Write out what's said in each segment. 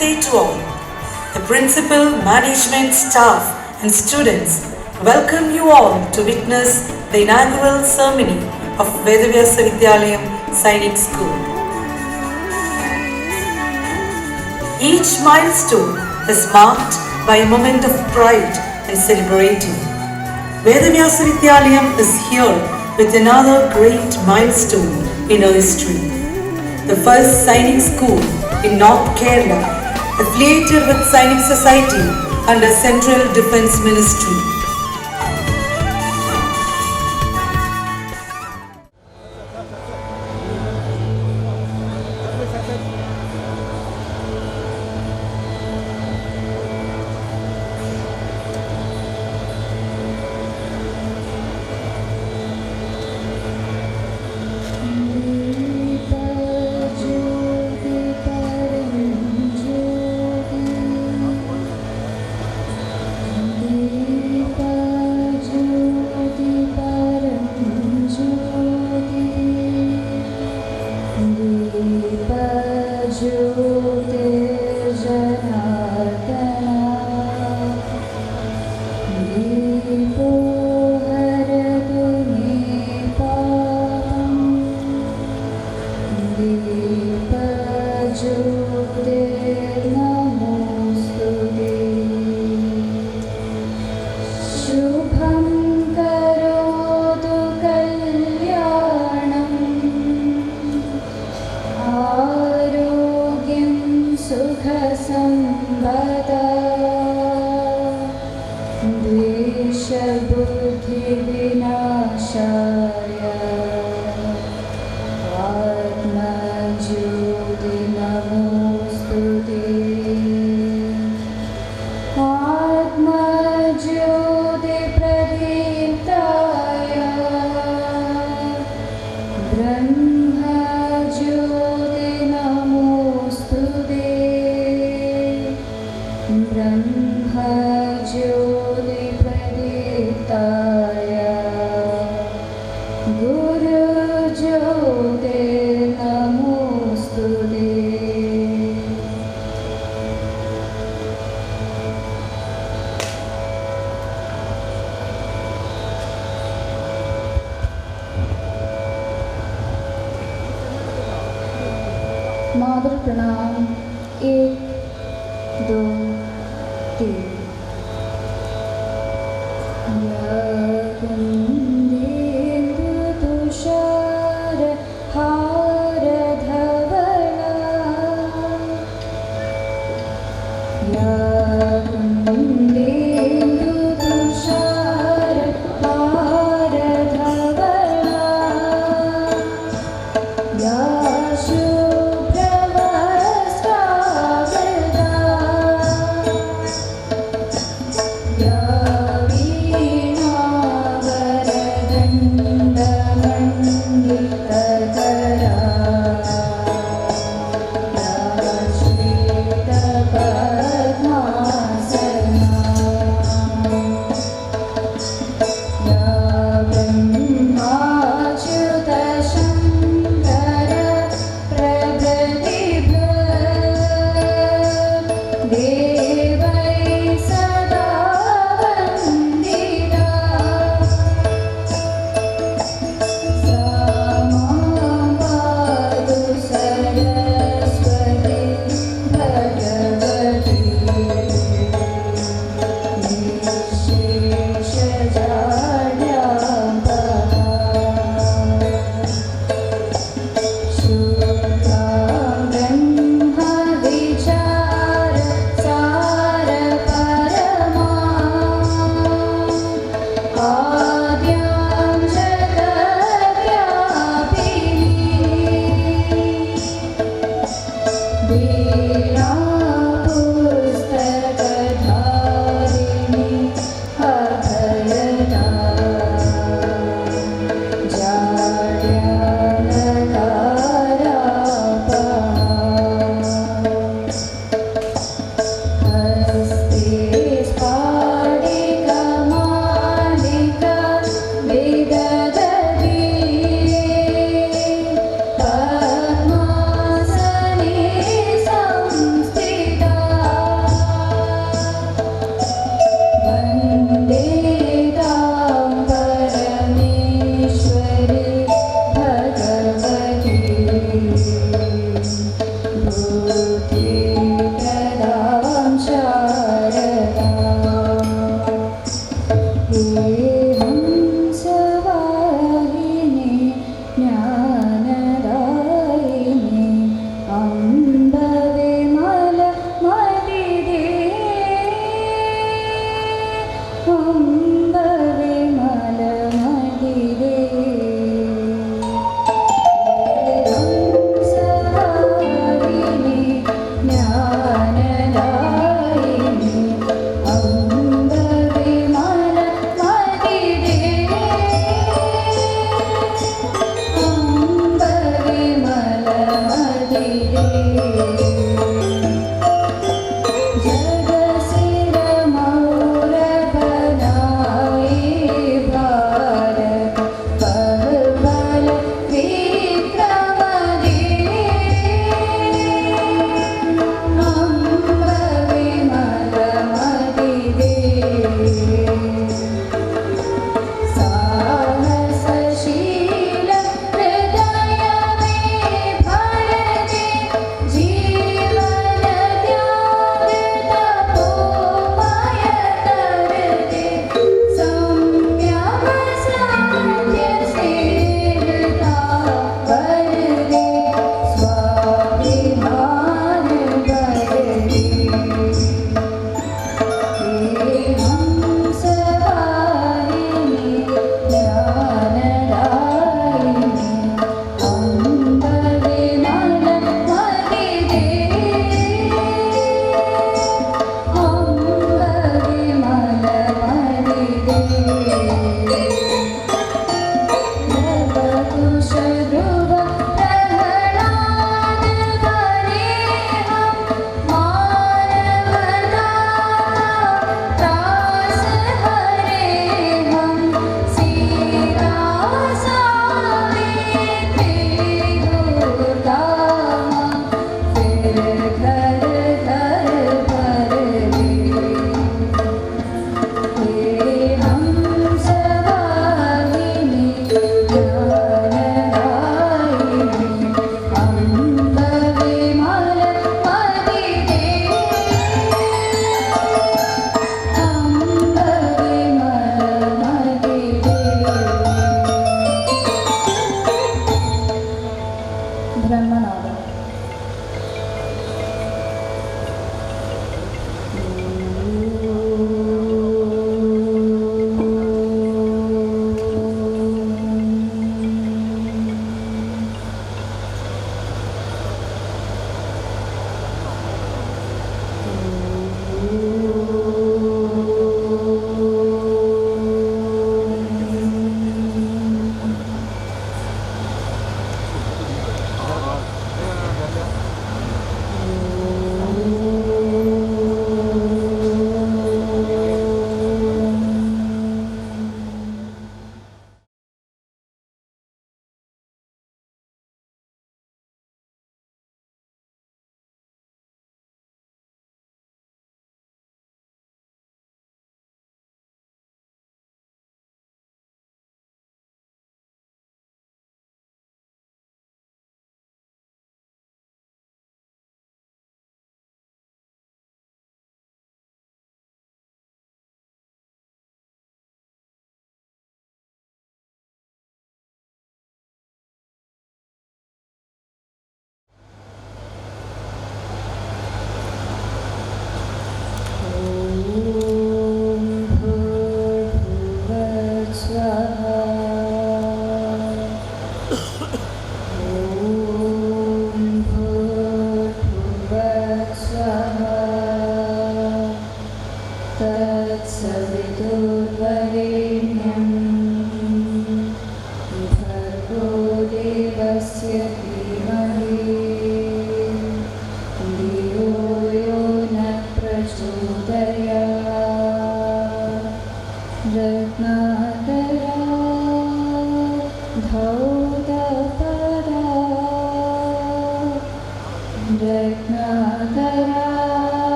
Namaste to all. The principal, management, staff and students welcome you all to witness the inaugural ceremony of Vedavyasa Vidyalayam Sainik School. Each milestone is marked by a moment of pride and celebrating. Vedavyasa Vidyalayam is here with another great milestone in our history. The first Sainik School in North Kerala, affiliated with Sainik Society under Central Defence Ministry. माधुर प्रणाम 1 2 3 तुषार हार धवला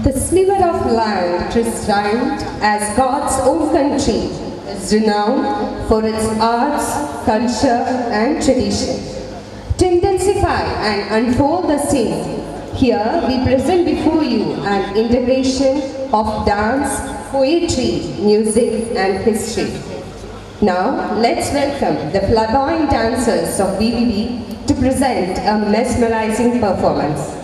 The sliver of land christened as God's own country is renowned for its arts, culture, and tradition. To intensify and unfold the same, here we present before you an integration of dance, poetry, music, and history. Now, let's welcome the flamboyant dancers of VVB to present a mesmerizing performance.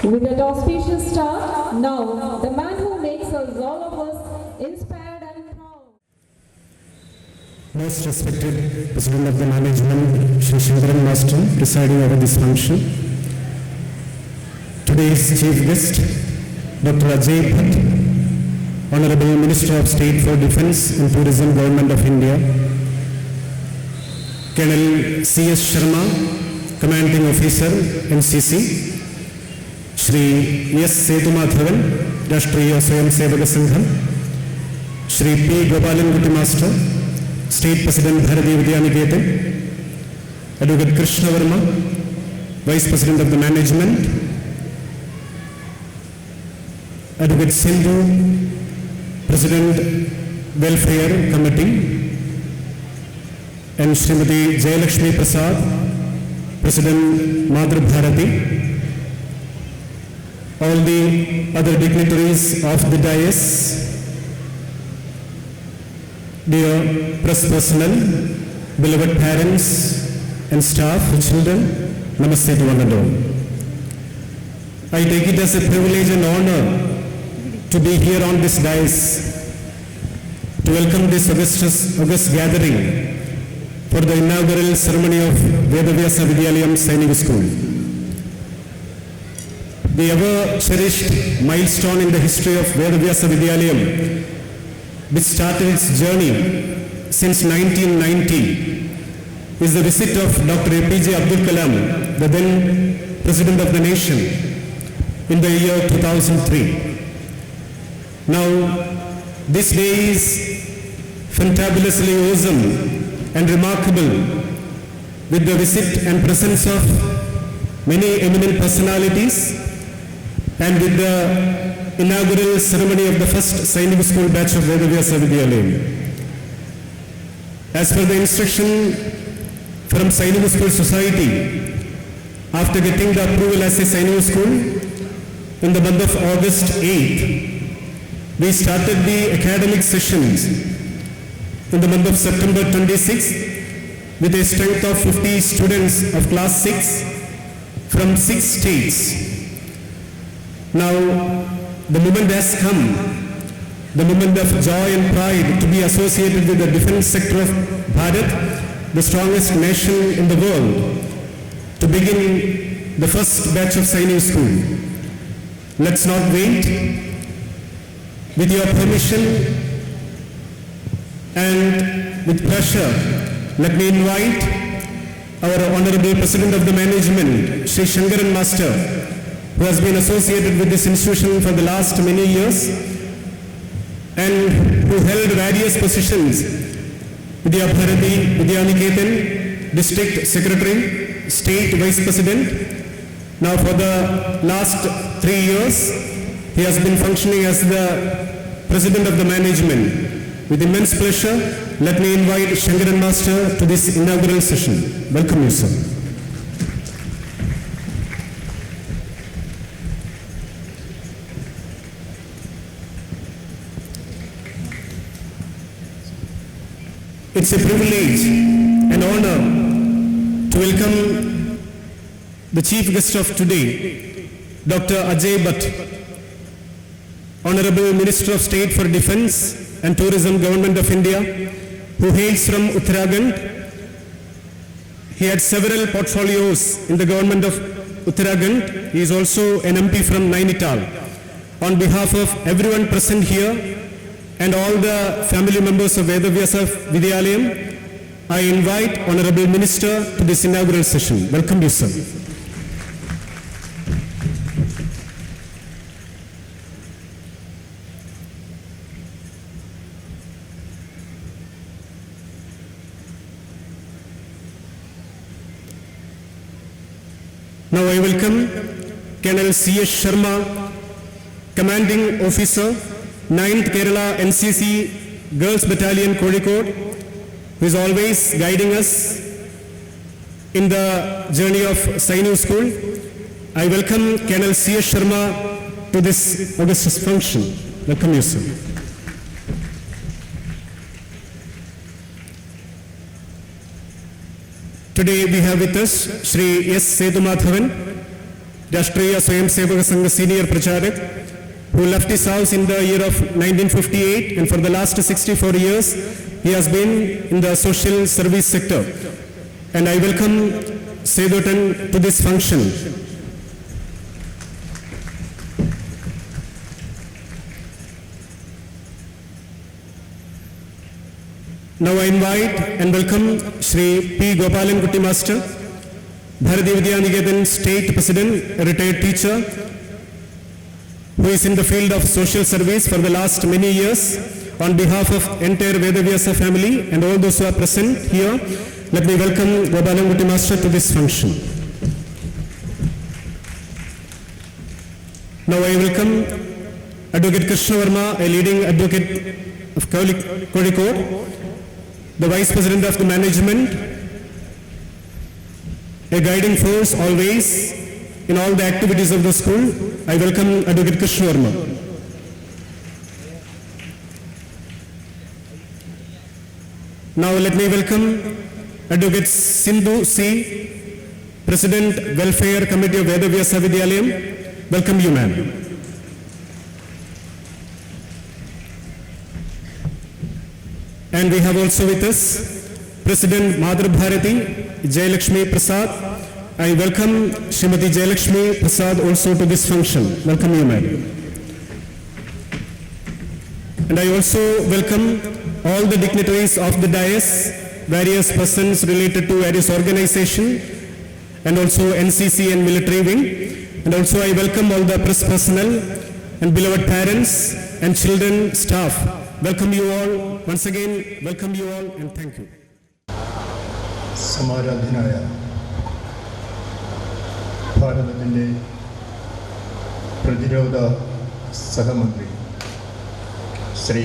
With that auspicious start, now the man who makes us all of us inspired and proud. Most respected President of the Management, Shri Shankaran Master, presiding over this function. Today's chief guest, Dr. Ajay Bhatt, Honorable Minister of State for Defence and Tourism, Government of India. Colonel C.S. Sharma, Commanding Officer, NCC. Shri S. Setumadhavan, Rashtriya Swayam Sevaka Sangham. Shri P. Gopalan Gutti Master, State President Bharatiya Vidyaniketan. Advocate Krishna Verma, Vice President of the Management. Advocate Sindhu, President Welfare Committee. And Srimati Jayalakshmi Prasad, President Madhur Bharati. All the other dignitaries of the dais, dear press personnel, beloved parents and staff and children, namaste to one and all. I take it as a privilege and honor to be here on this dais to welcome this august gathering for the inaugural ceremony of Vedavyasa Vidyalayam Sainik School. The ever-cherished milestone in the history of Vedavyasa Vidyalayam, which started its journey since 1990, is the visit of Dr. APJ Abdul Kalam, the then President of the nation, in the year 2003. Now, this day is fantabulously awesome and remarkable with the visit and presence of many eminent personalities and with the inaugural ceremony of the first Sainik School batch of Vedavyasa Vidyalayam. As per the instruction from Sainik School Society, after getting the approval as a Sainik School in the month of August 8th, we started the academic sessions in the month of September 26th with a strength of 50 students of class 6 from 6 states. Now, the moment has come, the moment of joy and pride to be associated with the defense sector of Bharat, the strongest nation in the world, to begin the first batch of Sainik School. Let's not wait. With your permission and with pleasure, let me invite our Honorable President of the Management, Sri Shankaran Master, who has been associated with this institution for the last many years and who held various positions: Vidya Bharati, Vidyaniketan, District Secretary, State Vice President. Now for the last 3 years, he has been functioning as the President of the Management. With immense pleasure, let me invite Shankaran Master to this inaugural session. Welcome you, sir. It's a privilege and honor to welcome the chief guest of today, Dr. Ajay Bhatt, Honorable Minister of State for Defence and Tourism, Government of India, who hails from Uttarakhand. He had several portfolios in the government of Uttarakhand. He is also an MP from Nainital. On behalf of everyone present here and all the family members of Vedavyasa Vidyalayam, I invite Honorable Minister to this inaugural session. Welcome you, sir. Now I welcome Colonel C.S. Sharma, Commanding Officer, 9th Kerala NCC Girls Battalion, Kozhikode, who is always guiding us in the journey of Sainu School. I welcome Colonel C.S. Sharma to this august function. Welcome you, sir. Today we have with us Shri S. Setumadhavan, Rashtriya Swayam Sevaka Sangha Senior Pracharak, who left his house in the year of 1958, and for the last 64 years he has been in the social service sector. And I welcome Sedutan to this function. Now I invite and welcome Shri P. Gopalan Kutty Master, Bharati Vidyaniketan State President, a retired teacher, who is in the field of social service for the last many years. On behalf of entire Vedavyasa family and all those who are present here, let me welcome Gopalan Kutty Master to this function. Now I welcome Advocate Krishna Verma, a leading advocate of Kozhikode, the Vice President of the Management, a guiding force always in all the activities of the school. I welcome Advocate Krishna Verma. Now let me welcome Advocate Sindhu C., President Welfare Committee of Vedavyasa Vidyalayam. Welcome you, ma'am. And we have also with us President Madhur Bharati Jayalakshmi Prasad. I welcome Srimati Jayalakshmi Prasad also to this function. Welcome you, madam. And I also welcome all the dignitaries of the dais, various persons related to various organization, and also NCC and military wing. And also I welcome all the press personnel and beloved parents and children, staff. Welcome you all. Once again, welcome you all and thank you. സമാരാധനായ ഭാരതത്തിൻ്റെ പ്രതിരോധ സഹമന്ത്രി ശ്രീ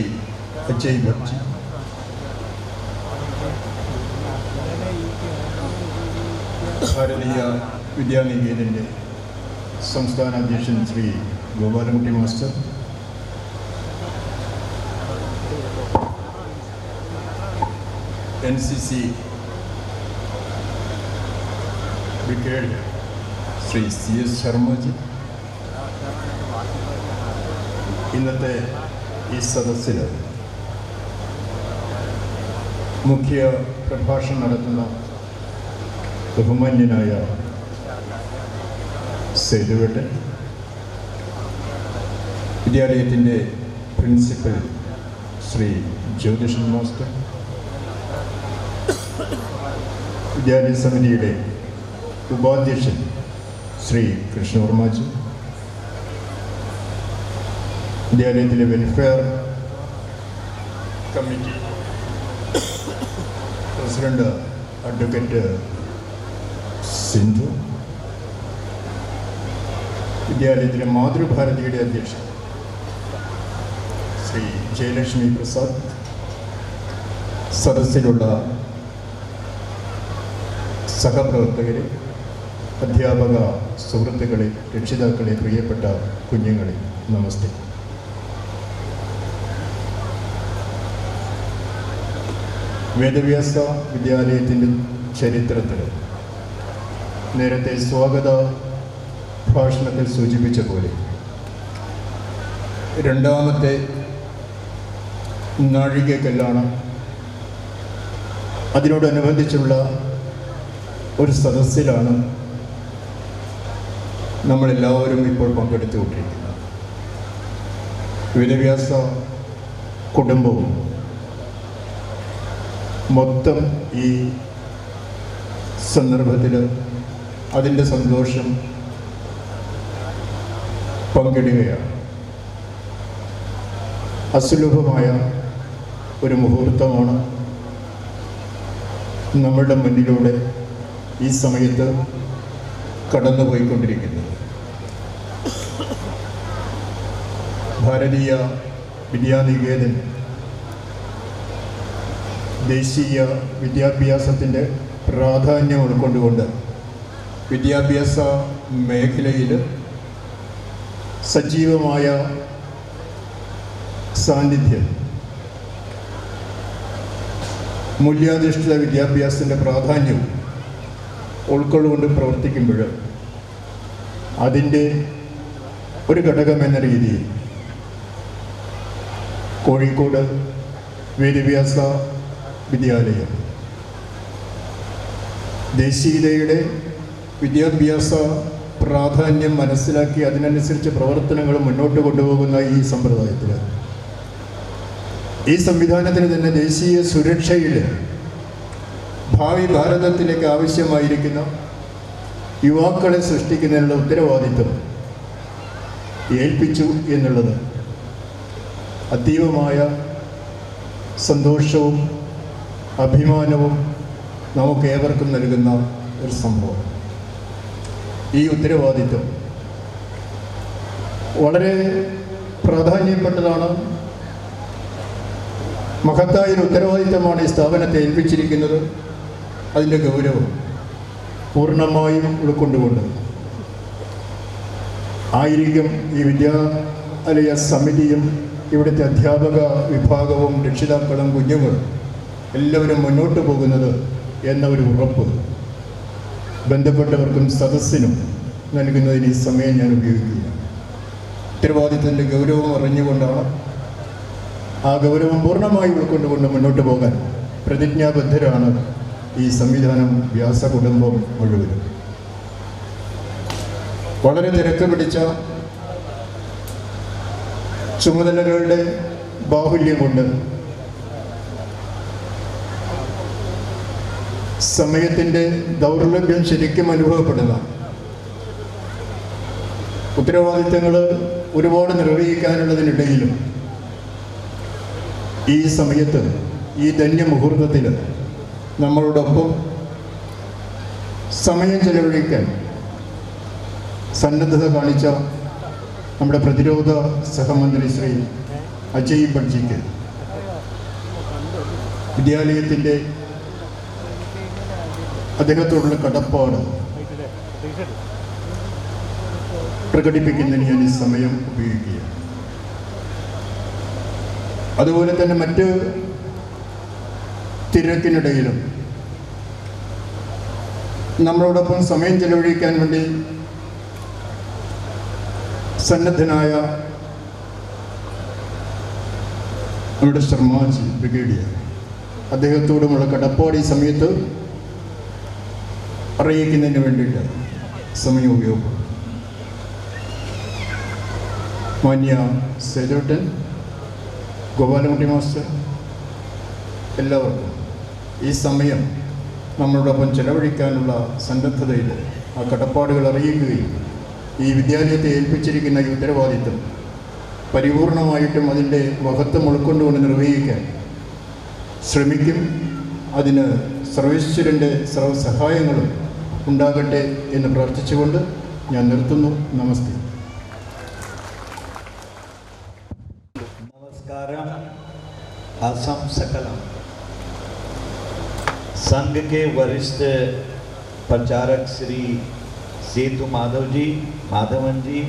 അജയ് ഭട്ട്, ഭാരതീയ വിദ്യാനികേതൻ്റെ സംസ്ഥാന അധ്യക്ഷൻ Shri Gopalankutty master, NCC Brigade Shri C.S. Sharmaji, ഇന്നത്തെ ഈ സദസ്സിൽ മുഖ്യ പ്രഭാഷണം നടത്തുന്ന ബഹുമാന്യനായ സേതുവേട്ടൻ, വിദ്യാലയത്തിൻ്റെ പ്രിൻസിപ്പൽ ശ്രീ ജ്യോതിഷൻ മാസ്റ്റർ, വിദ്യാലയ സമിതിയുടെ ഉപാധ്യക്ഷൻ ശ്രീ കൃഷ്ണവർമാജി, വിദ്യാലയത്തിലെ welfare committee president advocate Sindhu, വിദ്യാലയത്തിലെ മാതൃഭാരതിയുടെ അധ്യക്ഷൻ ശ്രീ ജയലക്ഷ്മി പ്രസാദ്, സദസ്സിലുള്ള സഹപ്രവർത്തകരെ, അധ്യാപക സുഹൃത്തുക്കളെ, രക്ഷിതാക്കളെ, പ്രിയപ്പെട്ട കുഞ്ഞുങ്ങളെ, നമസ്തേ. വേദവ്യാസ വിദ്യാലയത്തിൻ്റെ ചരിത്രത്തിൽ നേരത്തെ സ്വാഗത ഭാഷണത്തിൽ സൂചിപ്പിച്ച പോലെ രണ്ടാമത്തെ നാഴികക്കല്ലാണ്. അതിനോടനുബന്ധിച്ചുള്ള ഒരു സദസ്സിലാണ് നമ്മളെല്ലാവരും ഇപ്പോൾ പങ്കെടുത്തുകൊണ്ടിരിക്കുന്നത്. വേദവ്യാസ കുടുംബവും മൊത്തം ഈ സന്ദർഭത്തിൽ അതിൻ്റെ സന്തോഷം പങ്കിടുകയാണ്. അസുലഭമായ ഒരു മുഹൂർത്തമാണ് നമ്മളുടെ മുന്നിലൂടെ ഈ സമയത്ത് കടന്നുപോയിക്കൊണ്ടിരിക്കുന്നത്. ഭാരതീയ വിദ്യാനികേതൻ ദേശീയ വിദ്യാഭ്യാസത്തിൻ്റെ പ്രാധാന്യം ഉൾക്കൊണ്ടുകൊണ്ട് വിദ്യാഭ്യാസ മേഖലയിൽ സജീവമായ സാന്നിധ്യം, മൂല്യാധിഷ്ഠിത വിദ്യാഭ്യാസത്തിൻ്റെ പ്രാധാന്യം ഉൾക്കൊള്ളുകൊണ്ട് പ്രവർത്തിക്കുമ്പോൾ അതിൻ്റെ ഒരു ഘടകമെന്ന രീതിയിൽ കോഴിക്കോട് വേദവ്യാസ വിദ്യാലയം ദേശീയതയുടെ വിദ്യാഭ്യാസ പ്രാധാന്യം മനസ്സിലാക്കി അതിനനുസരിച്ച് പ്രവർത്തനങ്ങൾ മുന്നോട്ട് കൊണ്ടുപോകുന്ന ഈ സമ്പ്രദായത്തിൽ, ഈ സംവിധാനത്തിന് തന്നെ ദേശീയ സുരക്ഷയിൽ ഭാവി ഭാരതത്തിലേക്ക് ആവശ്യമായിരിക്കുന്ന യുവാക്കളെ സൃഷ്ടിക്കുന്നതിനുള്ള ഉത്തരവാദിത്വം ഏൽപ്പിച്ചു എന്നുള്ളത് അതീവമായ സന്തോഷവും അഭിമാനവും നമുക്കേവർക്കും നൽകുന്ന ഒരു സംഭവം. ഈ ഉത്തരവാദിത്വം വളരെ പ്രാധാന്യപ്പെട്ടതാണ്. മഹത്തായൊരു ഉത്തരവാദിത്വമാണ് ഈ സ്ഥാപനത്തെ ഏൽപ്പിച്ചിരിക്കുന്നത്. അതിൻ്റെ ഗൗരവം പൂർണ്ണമായും ഉൾക്കൊണ്ടുകൊണ്ട് ആയിരിക്കും ഈ വിദ്യാലയ സമിതിയും ഇവിടുത്തെ അധ്യാപക വിഭാഗവും രക്ഷിതാക്കളും കുഞ്ഞുങ്ങളും എല്ലാവരും മുന്നോട്ട് പോകുന്നത് എന്ന ഒരു ഉറപ്പ് ബന്ധപ്പെട്ടവർക്കും സദസ്സിനും നൽകുന്നതിന് ഈ സമയം ഞാൻ ഉപയോഗിക്കുകയാണ്. ഉത്തരവാദിത്തത്തിൻ്റെ ഗൗരവം അറിഞ്ഞുകൊണ്ടാണ്, ആ ഗൗരവം പൂർണ്ണമായി ഉൾക്കൊണ്ടുകൊണ്ട് മുന്നോട്ട് പോകാൻ പ്രതിജ്ഞാബദ്ധരാണ് ഈ സംവിധാനം വ്യാസ കുടുംബം മുഴുവനും. വളരെ തിരക്ക് പിടിച്ച ചുമതലകളുടെ ബാഹുല്യം കൊണ്ട് സമയത്തിൻ്റെ ദൗർലഭ്യം ശരിക്കും അനുഭവപ്പെടുന്ന, ഉത്തരവാദിത്തങ്ങൾ ഒരുപാട് നിർവഹിക്കാനുള്ളതിനിടയിലും ഈ സമയത്ത്, ഈ ധന്യമുഹൂർത്തത്തിൽ നമ്മളോടൊപ്പം സമയം ചെലവഴിക്കാൻ സന്നദ്ധത കാണിച്ച നമ്മുടെ പ്രതിരോധ സഹമന്ത്രി ശ്രീ അജയ് ബഡ്ജിക്ക് വിദ്യാലയത്തിൻ്റെ അദ്ദേഹത്തോടുള്ള കടപ്പാട് പ്രകടിപ്പിക്കുന്നതിന് ഞാൻ ഈ സമയം ഉപയോഗിക്കുക. അതുപോലെ തന്നെ മറ്റ് തിരക്കിനിടയിലും നമ്മളോടൊപ്പം സമയം ചെലവഴിക്കാൻ വേണ്ടി സന്നദ്ധനായ നമ്മുടെ ശർമാജി ബ്രിഗേഡിയർ, അദ്ദേഹത്തോടുമുള്ള കടപ്പാട് ഈ സമയത്ത് അറിയിക്കുന്നതിന് വേണ്ടിയിട്ട് സമയം ഉപയോഗപ്പെടും. മാന്യ സേതോട്ടൻ, ഗോപാലകുട്ടി മാസ്റ്റർ, എല്ലാവർക്കും ഈ സമയം നമ്മളോടൊപ്പം ചെലവഴിക്കാനുള്ള സന്നദ്ധതയിൽ ആ കടപ്പാടുകൾ അറിയിക്കുകയും ഈ വിദ്യാലയത്തെ ഏൽപ്പിച്ചിരിക്കുന്ന ഈ ഉത്തരവാദിത്വം പരിപൂർണമായിട്ടും അതിൻ്റെ മഹത്വം ഉൾക്കൊണ്ടുകൊണ്ട് നിർവഹിക്കാൻ ശ്രമിക്കും. അതിന് സർവേശ്വരൻ്റെ സർവ്വസഹായങ്ങളും ഉണ്ടാകട്ടെ എന്ന് പ്രാർത്ഥിച്ചുകൊണ്ട് ഞാൻ നിർത്തുന്നു. നമസ്തേ. नमस्कारम असम सकलम। संघ के वरिष्ठ प्रचारक श्री सेतु माधवन जी,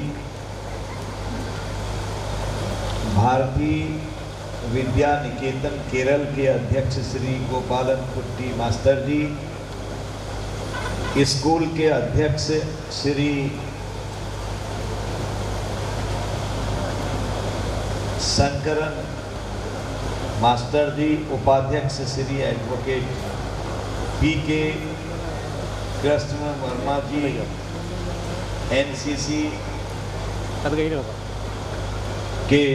भारतीय विद्या निकेतन केरल के अध्यक्ष श्री गोपालन कुट्टी मास्टर जी, स्कूल के अध्यक्ष श्री शंकरन मास्टर जी, उपाध्यक्ष श्री एडवोकेट पी.के. कृष्ण वर्मा जी, एनसीसी के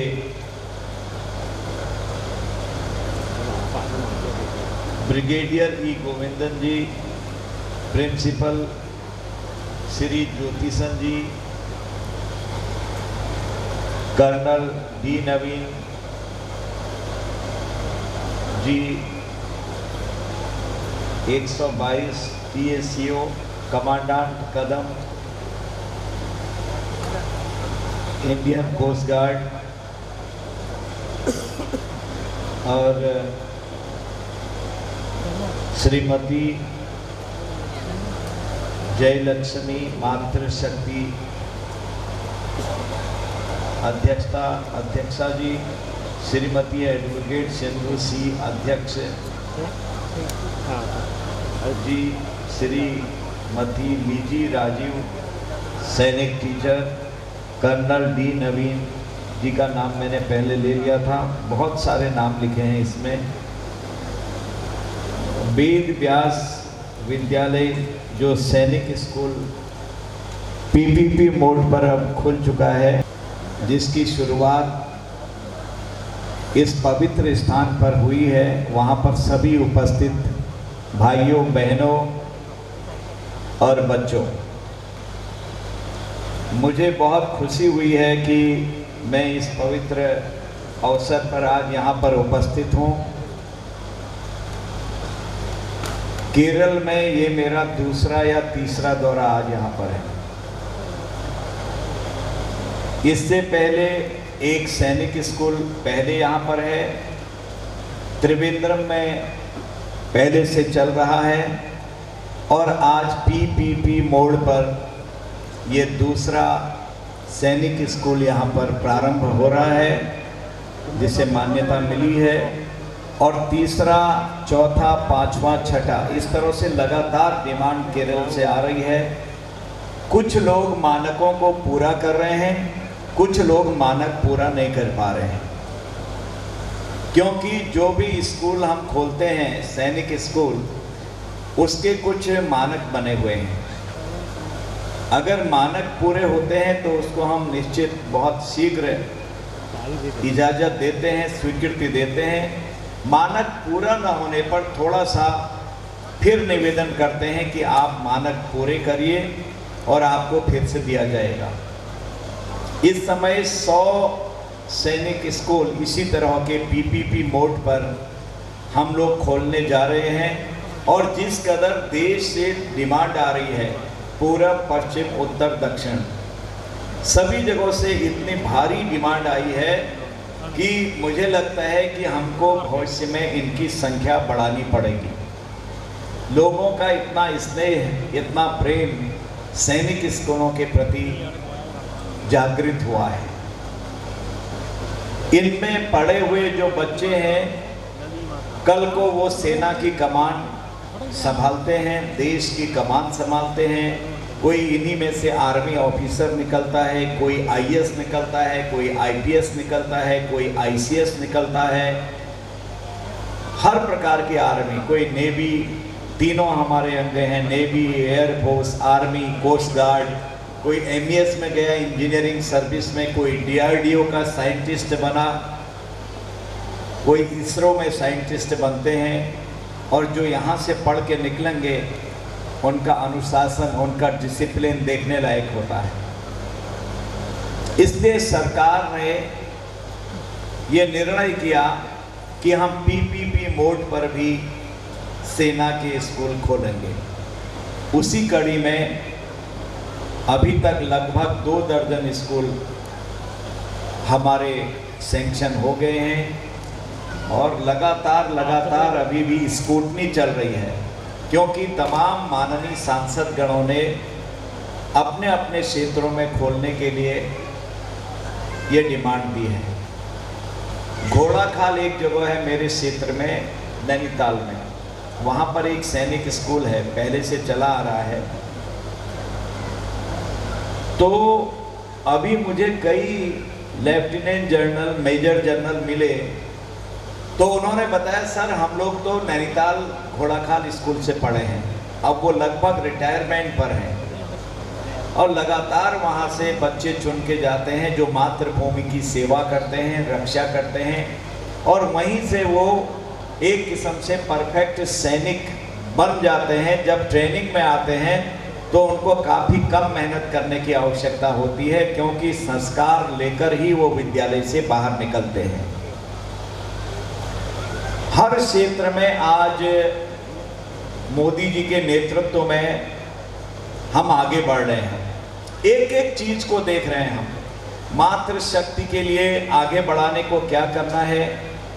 ब्रिगेडियर ई गोविंदन जी, प्रिंसिपल श्री ज्योतिषन जी, कर्नल डी नवीन जी, 122 PSCO, कमांडेंट कदम, इंडियन कोस्ट गार्ड और श्रीमती जयलक्ष्मी मातृशक्ति अध्यक्षा जी, श्रीमती एडवोकेट सिंधु सी अध्यक्ष जी, श्रीमती लीजी राजीव सैनिक टीचर, कर्नल डी नवीन जी का नाम मैंने पहले ले लिया था, बहुत सारे नाम लिखे हैं इसमें। वेद व्यास विद्यालय जो सैनिक स्कूल पीपीपी मोड पर अब खुल चुका है, जिसकी शुरुआत इस पवित्र स्थान पर हुई है, वहाँ पर सभी उपस्थित भाइयों बहनों और बच्चों, मुझे बहुत खुशी हुई है कि मैं इस पवित्र अवसर पर आज यहाँ पर उपस्थित हूँ। केरल में ये मेरा दूसरा या तीसरा दौरा आज यहाँ पर है। इससे पहले एक सैनिक स्कूल पहले यहाँ पर है, त्रिवेंद्रम में पहले से चल रहा है, और आज पीपीपी मोड पर ये दूसरा सैनिक स्कूल यहाँ पर प्रारंभ हो रहा है, जिसे मान्यता मिली है, और तीसरा, चौथा, पांचवा, छठा, इस तरह से लगातार डिमांड केरल से आ रही है। कुछ लोग मानकों को पूरा कर रहे हैं, कुछ लोग मानक पूरा नहीं कर पा रहे हैं, क्योंकि जो भी स्कूल हम खोलते हैं सैनिक स्कूल, उसके कुछ मानक बने हुए हैं। अगर मानक पूरे होते हैं तो उसको हम निश्चित बहुत शीघ्र इजाज़त देते हैं, स्वीकृति देते हैं। मानक पूरा न होने पर थोड़ा सा फिर निवेदन करते हैं कि आप मानक पूरे करिए और आपको फिर से दिया जाएगा। इस समय 100 सैनिक स्कूल इसी तरह के पीपीपी मोड पर हम लोग खोलने जा रहे हैं, और जिस कदर देश से डिमांड आ रही है, पूरब, पश्चिम, उत्तर, दक्षिण, सभी जगहों से इतनी भारी डिमांड आई है कि मुझे लगता है कि हमको भविष्य में इनकी संख्या बढ़ानी पड़ेगी। लोगों का इतना स्नेह, इतना प्रेम सैनिक स्कूलों के प्रति जागृत हुआ है। इनमें पढ़े हुए जो बच्चे हैं, कल को वो सेना की कमान संभालते हैं, देश की कमान संभालते हैं। कोई इन्हीं में से आर्मी ऑफिसर निकलता है, कोई आईएएस निकलता है, कोई आईपीएस निकलता है, कोई आईसीएस निकलता है, हर प्रकार की आर्मी, कोई नेवी, तीनों हमारे अंग हैं, navy, air force, army, coast guard, कोई एमईएस में गया इंजीनियरिंग सर्विस में, कोई डीआरडीओ का साइंटिस्ट बना, कोई इसरो में साइंटिस्ट बनते हैं, और जो यहाँ से पढ़ के निकलेंगे उनका अनुशासन, उनका डिसिप्लिन देखने लायक होता है। इसलिए सरकार ने ये निर्णय किया कि हम पीपीपी मोड पर भी सेना के स्कूल खोलेंगे। उसी कड़ी में अभी तक लगभग 2 दर्जन स्कूल हमारे सैंक्शन हो गए हैं और लगातार अभी भी स्क्रूटनी चल रही है, क्योंकि तमाम माननीय सांसद गणों ने अपने अपने क्षेत्रों में खोलने के लिए ये डिमांड दी है। घोड़ाखाल एक जगह है मेरे क्षेत्र में, नैनीताल में, वहाँ पर एक सैनिक स्कूल है, पहले से चला आ रहा है। तो अभी मुझे कई लेफ्टिनेंट जनरल, मेजर जनरल मिले, तो उन्होंने बताया सर हम लोग तो नैनीताल घोड़ाखाल स्कूल से पढ़े हैं, अब वो लगभग रिटायरमेंट पर हैं और लगातार वहाँ से बच्चे चुन के जाते हैं जो मातृभूमि की सेवा करते हैं, रक्षा करते हैं, और वहीं से वो एक किस्म से परफेक्ट सैनिक बन जाते हैं। जब ट्रेनिंग में आते हैं तो उनको काफ़ी कम मेहनत करने की आवश्यकता होती है, क्योंकि संस्कार लेकर ही वो विद्यालय से बाहर निकलते हैं। हर क्षेत्र में आज मोदी जी के नेतृत्व में हम आगे बढ़ रहे हैं, एक एक चीज को देख रहे हैं हम। मातृशक्ति के लिए आगे बढ़ाने को क्या करना है,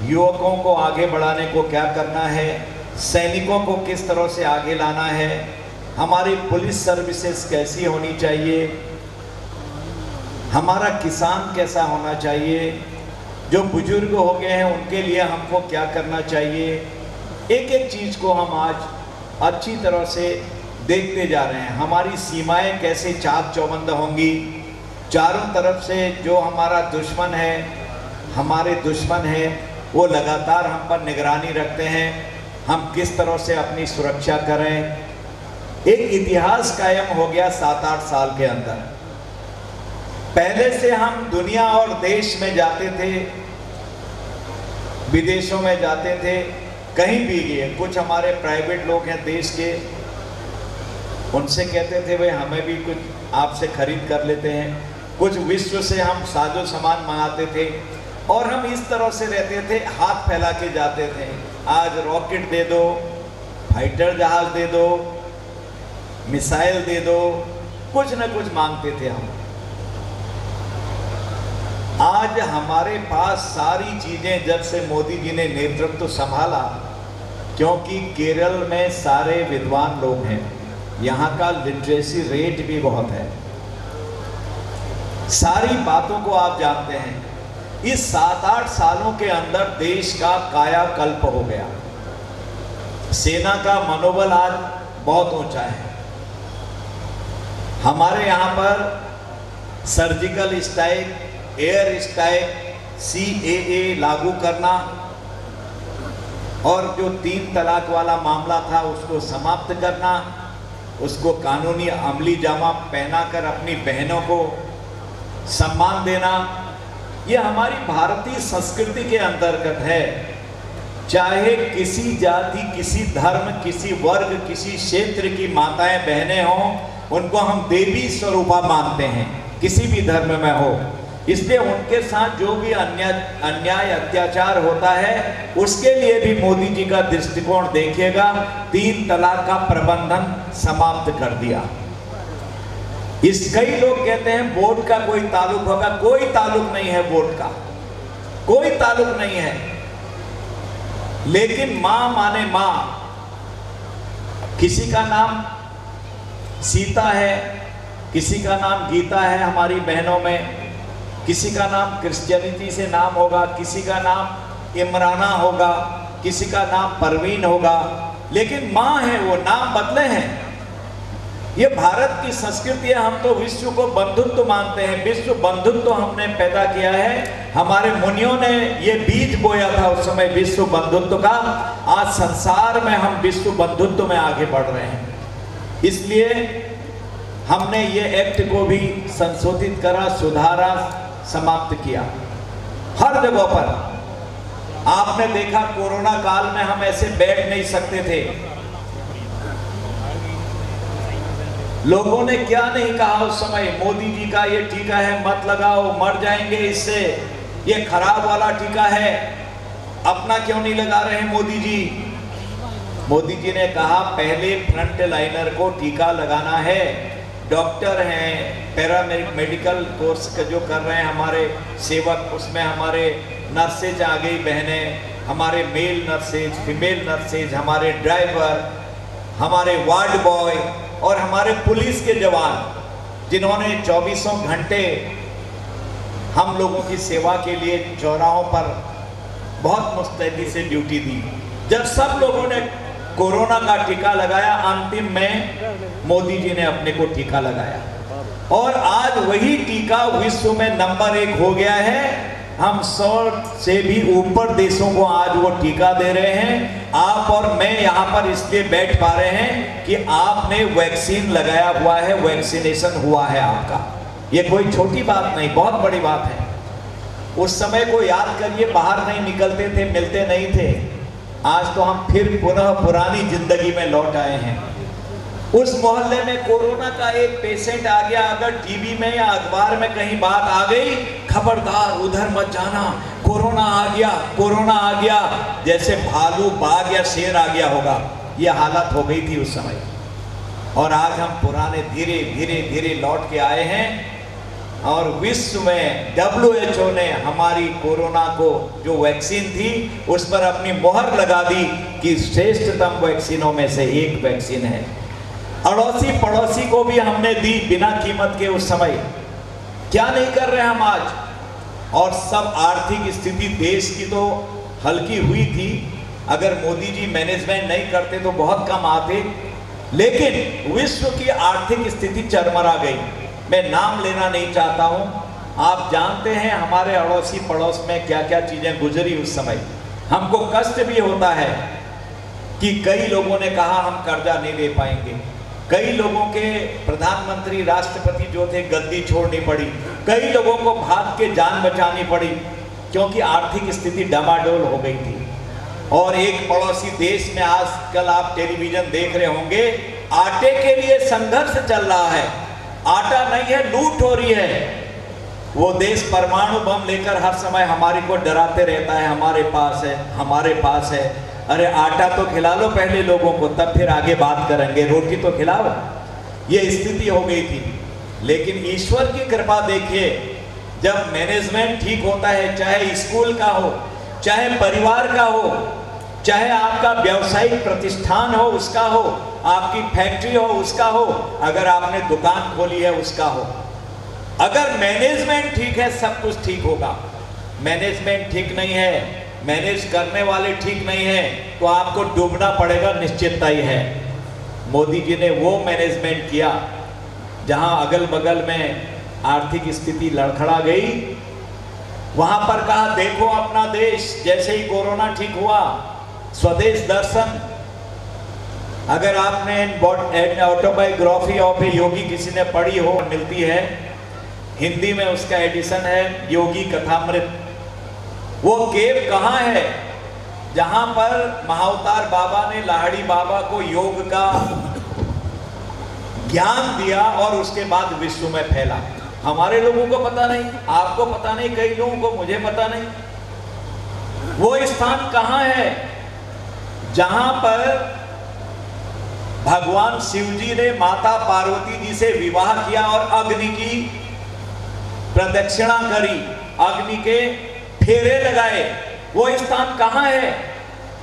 युवकों को आगे बढ़ाने को क्या करना है, सैनिकों को किस तरह से आगे लाना है, हमारी पुलिस सर्विसेज कैसी होनी चाहिए, हमारा किसान कैसा होना चाहिए, जो बुजुर्ग हो गए हैं उनके लिए हमको क्या करना चाहिए, एक एक चीज को हम आज अच्छी तरह से देखते जा रहे हैं। हमारी सीमाएं कैसे चाक चौबंद होंगी, चारों तरफ से जो हमारा दुश्मन है, हमारे दुश्मन है, वो लगातार हम पर निगरानी रखते हैं, हम किस तरह से अपनी सुरक्षा करें। एक इतिहास कायम हो गया 7-8 साल के अंदर। पहले से हम दुनिया और देश में जाते थे, विदेशों में जाते थे, कहीं भी गए, कुछ हमारे प्राइवेट लोग हैं देश के, उनसे कहते थे भाई हमें भी कुछ आपसे खरीद कर लेते हैं, कुछ विश्व से हम साजो सामान मंगाते थे, और हम इस तरह से रहते थे, हाथ फैला के जाते थे, आज रॉकेट दे दो, फाइटर जहाज दे दो, मिसाइल दे दो, कुछ न कुछ मांगते थे हम। आज हमारे पास सारी चीजें जब से मोदी जी ने नेतृत्व संभाला, क्योंकि केरल में सारे विद्वान लोग हैं, यहाँ का लिटरेसी रेट भी बहुत है, सारी बातों को आप जानते हैं। इस 7-8 सालों के अंदर देश का कायाकल्प हो गया, सेना का मनोबल आज बहुत ऊंचा है। हमारे यहाँ पर surgical strike, air strike, CAA लागू करना और जो 3 तलाक वाला मामला था उसको समाप्त करना, उसको कानूनी अमली जामा पहनाकर अपनी बहनों को सम्मान देना, ये हमारी भारतीय संस्कृति के अंतर्गत है। चाहे किसी जाति, किसी धर्म, किसी वर्ग, किसी क्षेत्र की माताएं बहनें हों, उनको हम देवी स्वरूपा मानते हैं, किसी भी धर्म में हो। इसलिए उनके साथ जो भी अन्याय अत्याचार होता है उसके लिए भी मोदी जी का दृष्टिकोण देखिएगा, 3 तलाक का प्रबंधन समाप्त कर दिया। कई लोग कहते हैं वोट का कोई ताल्लुक होगा, कोई ताल्लुक नहीं है वोट का, कोई ताल्लुक नहीं है। लेकिन मां माने मां, किसी का नाम सीता है, किसी का नाम गीता है हमारी बहनों में, किसी का नाम क्रिश्चियनिटी से नाम होगा, किसी का नाम इमराना होगा, किसी का नाम परवीन होगा, लेकिन मां है, वो नाम बदले हैं। ये भारत की संस्कृति है। हम तो विश्व को बंधुत्व मानते हैं, विश्व बंधुत्व हमने पैदा किया है, हमारे मुनियों ने ये बीज बोया था उस समय विश्व बंधुत्व का। आज संसार में हम विश्व बंधुत्व में आगे बढ़ रहे हैं, इसलिए हमने ये एक्ट को भी संशोधित करा, सुधारा, समाप्त किया। हर जगह पर आपने देखा कोरोना काल में हम ऐसे बैठ नहीं सकते थे। लोगों ने क्या नहीं कहा उस समय, मोदी जी का ये टीका है मत लगाओ, मर जाएंगे इससे, ये खराब वाला टीका है, अपना क्यों नहीं लगा रहे मोदी जी। मोदी जी ने कहा पहले फ्रंट लाइनर को टीका लगाना है। डॉक्टर हैं, पैरा मेडिकल कोर्स का जो कर रहे हैं हमारे सेवक, उसमें हमारे नर्सेज आ गई बहनें, हमारे मेल नर्सेज, फीमेल नर्सेज, हमारे ड्राइवर, हमारे वार्ड बॉय और हमारे पुलिस के जवान, जिन्होंने 24 घंटे हम लोगों की सेवा के लिए चौराहों पर बहुत मुस्तैदी से ड्यूटी दी। जब सब लोगों ने कोरोना का टीका लगाया, अंतिम में मोदी जी ने अपने को टीका लगाया और आज वही टीका विश्व में नंबर 1 हो गया है। हम 100 से भी ऊपर देशों को आज वो टीका दे रहे हैं। आप और मैं यहाँ पर इसलिए बैठ पा रहे हैं कि आपने वैक्सीन लगाया हुआ है, वैक्सीनेशन हुआ है आपका। ये कोई छोटी बात नहीं, बहुत बड़ी बात है। उस समय को याद करिए, बाहर नहीं निकलते थे, मिलते नहीं थे। आज तो हम फिर पुनः पुरानी जिंदगी में लौट आए हैं। उस मोहल्ले में कोरोना का एक पेशेंट आ गया, अगर टीवी में या अखबार में कहीं बात आ गई, खबरदार उधर मत जाना, कोरोना आ गया, कोरोना आ गया, जैसे भालू बाघ या शेर आ गया होगा, ये हालत हो गई थी उस समय। और आज हम पुराने धीरे धीरे धीरे लौट के आए हैं और विश्व में WHO ने हमारी कोरोना को जो वैक्सीन थी उस पर अपनी मोहर लगा दी कि श्रेष्ठतम वैक्सीनों में से एक वैक्सीन है। अड़ोसी पड़ोसी को भी हमने दी बिना कीमत के। उस समय क्या नहीं कर रहे हम आज। और सब आर्थिक स्थिति देश की तो हल्की हुई थी, अगर मोदी जी मैनेजमेंट नहीं करते तो बहुत कम आते, लेकिन विश्व की आर्थिक स्थिति चरमरा गई। मैं नाम लेना नहीं चाहता हूं, आप जानते हैं हमारे अड़ोसी पड़ोस में क्या क्या चीजें गुजरी उस समय। हमको कष्ट भी होता है कि कई लोगों ने कहा हम कर्जा नहीं दे पाएंगे, कई लोगों के प्रधानमंत्री राष्ट्रपति जो थे गद्दी छोड़नी पड़ी, कई लोगों को भाग के जान बचानी पड़ी क्योंकि आर्थिक स्थिति डमाडोल हो गई थी। और एक पड़ोसी देश में आजकल आप टेलीविजन देख रहे होंगे, आटे के लिए संघर्ष चल रहा है, आटा नहीं है, लूट हो रही है। वो देश परमाणु बम लेकर हर समय हमारी को डराते रहता है, हमारे पास है, हमारे पास है। अरे आटा तो खिला लो पहले लोगों को, तब फिर आगे बात करेंगे, रोटी तो खिलाओ। ये स्थिति हो गई थी। लेकिन ईश्वर की कृपा देखिए, जब मैनेजमेंट ठीक होता है, चाहे स्कूल का हो, चाहे परिवार का हो, चाहे आपका व्यावसायिक प्रतिष्ठान हो उसका हो, आपकी फैक्ट्री हो उसका हो, अगर आपने दुकान खोली है उसका हो, अगर मैनेजमेंट ठीक है सब कुछ ठीक होगा। मैनेजमेंट ठीक नहीं है, मैनेज करने वाले ठीक नहीं है, तो आपको डूबना पड़ेगा, निश्चितता ही है। मोदी जी ने वो मैनेजमेंट किया जहां अगल बगल में आर्थिक स्थिति लड़खड़ा गई, वहां पर कहा देखो अपना देश। जैसे ही कोरोना ठीक हुआ, स्वदेश दर्शन, अगर आपने ऑटोबायोग्राफी ऑफ ए योगी किसी ने पढ़ी हो, मिलती है हिंदी में, उसका एडिशन है योगी कथामृत। वो केव कहाँ है जहां पर महाअवतार बाबा ने लाहड़ी बाबा को योग का ज्ञान दिया और उसके बाद विश्व में फैला। हमारे लोगों को पता नहीं, आपको पता नहीं, कई लोगों को, मुझे पता नहीं। वो स्थान कहाँ है जहां पर भगवान शिव जी ने माता पार्वती जी से विवाह किया और अग्नि की प्रदक्षिणा करी, अग्नि के फेरे लगाए। वो स्थान कहाँ है?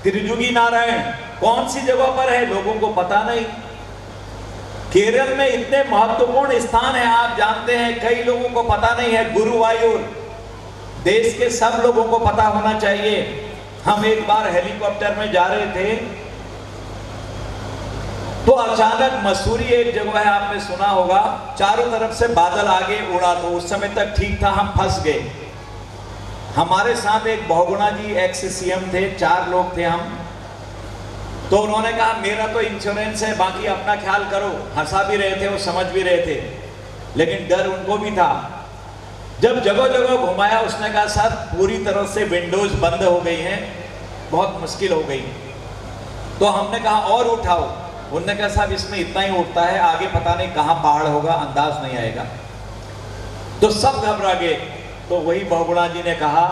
त्रिजुगी नारायण कौन सी जगह पर है, लोगों को पता नहीं। केरल में इतने महत्वपूर्ण स्थान है, आप जानते हैं, कई लोगों को पता नहीं है। गुरुवायूर देश के सब लोगों को पता होना चाहिए। हम एक बार हेलीकॉप्टर में जा रहे थे तो अचानक मसूरी एक जगह है, आपने सुना होगा, चारों तरफ से बादल आगे उड़ा, तो उस समय तक ठीक था, हम फंस गए। हमारे साथ एक बहुगुणा जी एक्स CM थे, 4 लोग थे हम। तो उन्होंने कहा मेरा तो इंश्योरेंस है, बाकी अपना ख्याल करो। हंसा भी रहे थे, वो समझ भी रहे थे, लेकिन डर उनको भी था। जब जगह जगह घुमाया उसने कहा सर पूरी तरह से विंडोज बंद हो गई हैं, बहुत मुश्किल हो गई। तो हमने कहा और उठाओ, उन्होंने कहा साहब इसमें इतना ही उठता है, आगे पता नहीं कहाँ पहाड़ होगा, अंदाज नहीं आएगा। तो सब घबरा गए। तो वही बहुगुणा जी ने कहा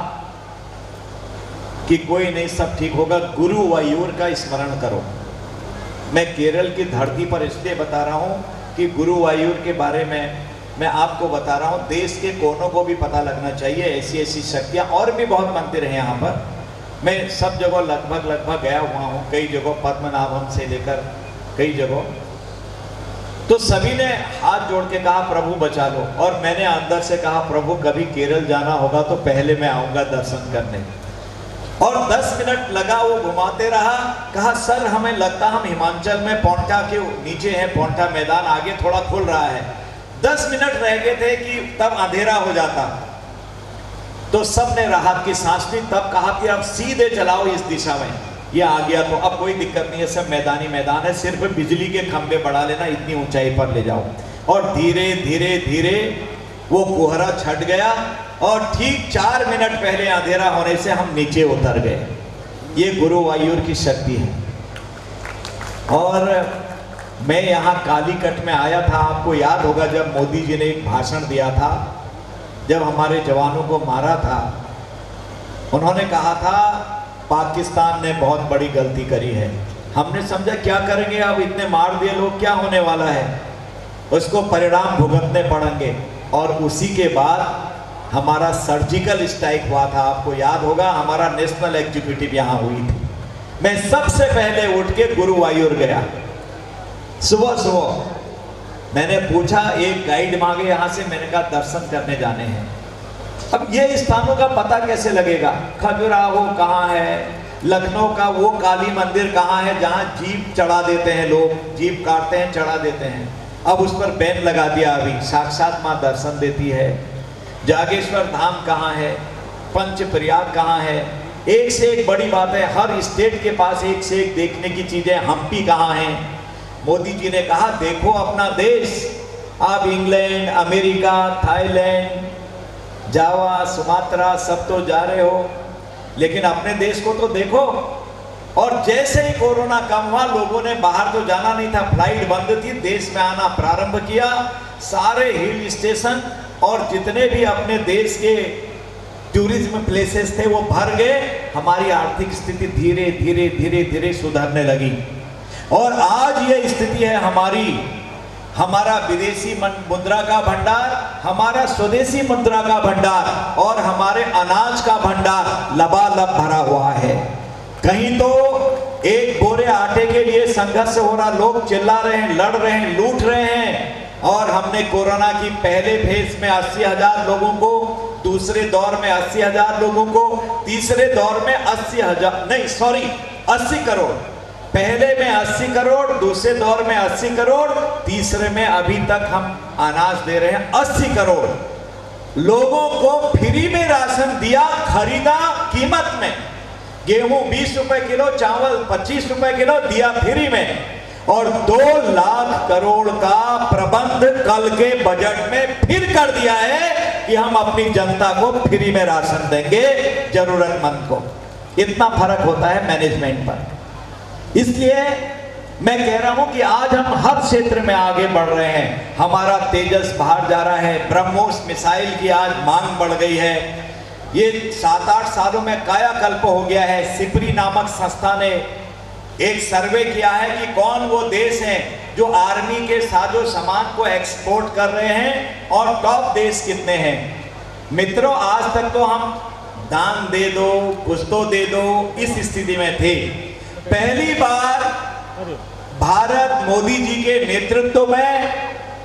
कि कोई नहीं, सब ठीक होगा, गुरुवायूर का स्मरण करो। मैं केरल की धरती पर इसलिए बता रहा हूं कि गुरुवायूर के बारे में मैं आपको बता रहा हूं, देश के कोनों को भी पता लगना चाहिए। ऐसी ऐसी शक्तियां, और भी बहुत मंदिर हैं यहाँ पर। मैं सब जगह लगभग गया हुआ हूँ, कई जगह पद्मनाभम से लेकर कई जगह। तो सभी ने हाथ जोड़ के कहा प्रभु बचा लो, और मैंने अंदर से कहा प्रभु कभी केरल जाना होगा तो पहले मैं आऊंगा दर्शन करने। और 10 मिनट लगा, वो घुमाते रहा। कहा सर हमें लगता हम हिमाचल में पोंटा के नीचे है, पोंटा मैदान आगे थोड़ा खुल रहा है। 10 मिनट रह गए थे कि तब अंधेरा हो जाता। तो सब ने राहत की सांस ली। तब कहा कि अब सीधे चलाओ इस दिशा में, ये आ गया तो अब कोई दिक्कत नहीं है, सब मैदानी मैदान है, सिर्फ बिजली के खंभे बढ़ा लेना, इतनी ऊंचाई पर ले जाओ। और धीरे धीरे धीरे वो कोहरा छट गया, और ठीक 4 मिनट पहले अंधेरा होने से हम नीचे उतर गए। ये गुरुवायूर की शक्ति है। और मैं यहाँ कालीकट में आया था, आपको याद होगा जब मोदी जी ने एक भाषण दिया था, जब हमारे जवानों को मारा था, उन्होंने कहा था पाकिस्तान ने बहुत बड़ी गलती करी है। हमने समझा क्या करेंगे, अब इतने मार दिए लोग, क्या होने वाला है, उसको परिणाम भुगतने पड़ेंगे। और उसी के बाद हमारा सर्जिकल स्ट्राइक हुआ था, आपको याद होगा, हमारा नेशनल एग्जीक्यूटिव यहाँ हुई थी। मैं सबसे पहले उठ के गुरुवायूर गया। सुबह सुबह मैंने पूछा, एक गाइड मांगे यहाँ से, मैंने कहा दर्शन करने जाने हैं। अब ये स्थानों का पता कैसे लगेगा, खजुराहो कहाँ है, लखनऊ का वो काली मंदिर कहाँ है जहाँ जीप चढ़ा देते हैं लोग, जीप काटते हैं चढ़ा देते हैं, अब उस पर बैन लगा दिया, अभी साक्षात माँ दर्शन देती है। जागेश्वर धाम कहाँ है, पंचप्रयाग कहाँ है, एक से एक बड़ी बात है, हर स्टेट के पास एक से एक देखने की चीजें। हम्पी कहाँ है, मोदी जी ने कहा देखो अपना देश, आप इंग्लैंड, अमेरिका, थाईलैंड, जावा, सुमात्रा सब तो जा रहे हो, लेकिन अपने देश को तो देखो। और जैसे ही कोरोना कम हुआ, लोगों ने बाहर तो जाना नहीं था, फ्लाइट बंद थी, देश में आना प्रारंभ किया। सारे हिल स्टेशन और जितने भी अपने देश के टूरिज्म प्लेसेस थे वो भर गए। हमारी आर्थिक स्थिति धीरे धीरे धीरे धीरे सुधरने लगी, और आज ये स्थिति है हमारी, हमारा विदेशी मुद्रा का भंडार, हमारा स्वदेशी मुद्रा का भंडार और हमारे अनाज का भंडार लबालब भरा हुआ है। कहीं तो एक बोरे आटे के लिए संघर्ष हो रहा, लोग चिल्ला रहे हैं, लड़ रहे हैं, लूट रहे हैं। और हमने कोरोना की पहले फेज में 80,000 लोगों को, दूसरे दौर में 80,000 लोगों को, तीसरे दौर में 80 करोड़, पहले में 80 करोड़, दूसरे दौर में 80 करोड़, तीसरे में अभी तक हम अनाज दे रहे हैं 80 करोड़ लोगों को फ्री में राशन दिया, खरीदा कीमत में। गेहूं 20 रुपए किलो, चावल 25 रुपए किलो दिया फ्री में। और 2 लाख करोड़ का प्रबंध कल के बजट में फिर कर दिया है कि हम अपनी जनता को फ्री में राशन देंगे, जरूरतमंद को। इतना फर्क होता है मैनेजमेंट पर। इसलिए मैं कह रहा हूं कि आज हम हर क्षेत्र में आगे बढ़ रहे हैं। हमारा तेजस बाहर जा रहा है, ब्रह्मोस मिसाइल की आज मांग बढ़ गई है। ये 7-8 सालों में कायाकल्प हो गया है। सिपरी नामक संस्था ने एक सर्वे किया है कि कौन वो देश हैं जो आर्मी के साजो सामान को एक्सपोर्ट कर रहे हैं और टॉप देश कितने हैं। मित्रों, आज तक तो हम दान दे दो, कुछ तो दे दो, इस स्थिति में थे। पहली बार भारत मोदी जी के नेतृत्व में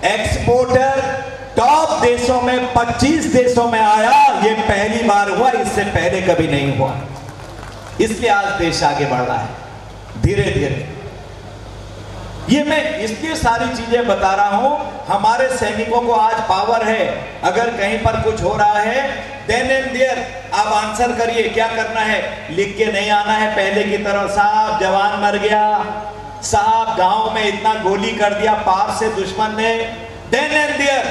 एक्सपोर्टर टॉप देशों में 25 देशों में आया। ये पहली बार हुआ, इससे पहले कभी नहीं हुआ। इसलिए आज देश आगे बढ़ रहा है धीरे धीरे। ये मैं इसलिए सारी चीजें बता रहा हूं, हमारे सैनिकों को आज पावर है। अगर कहीं पर कुछ हो रहा है, देन एंड देयर आप आंसर करिए, क्या करना है, लिख के नहीं आना है पहले की तरह, साहब जवान मर गया, साहब गांव में इतना गोली कर दिया पार से दुश्मन ने। देन एंड देयर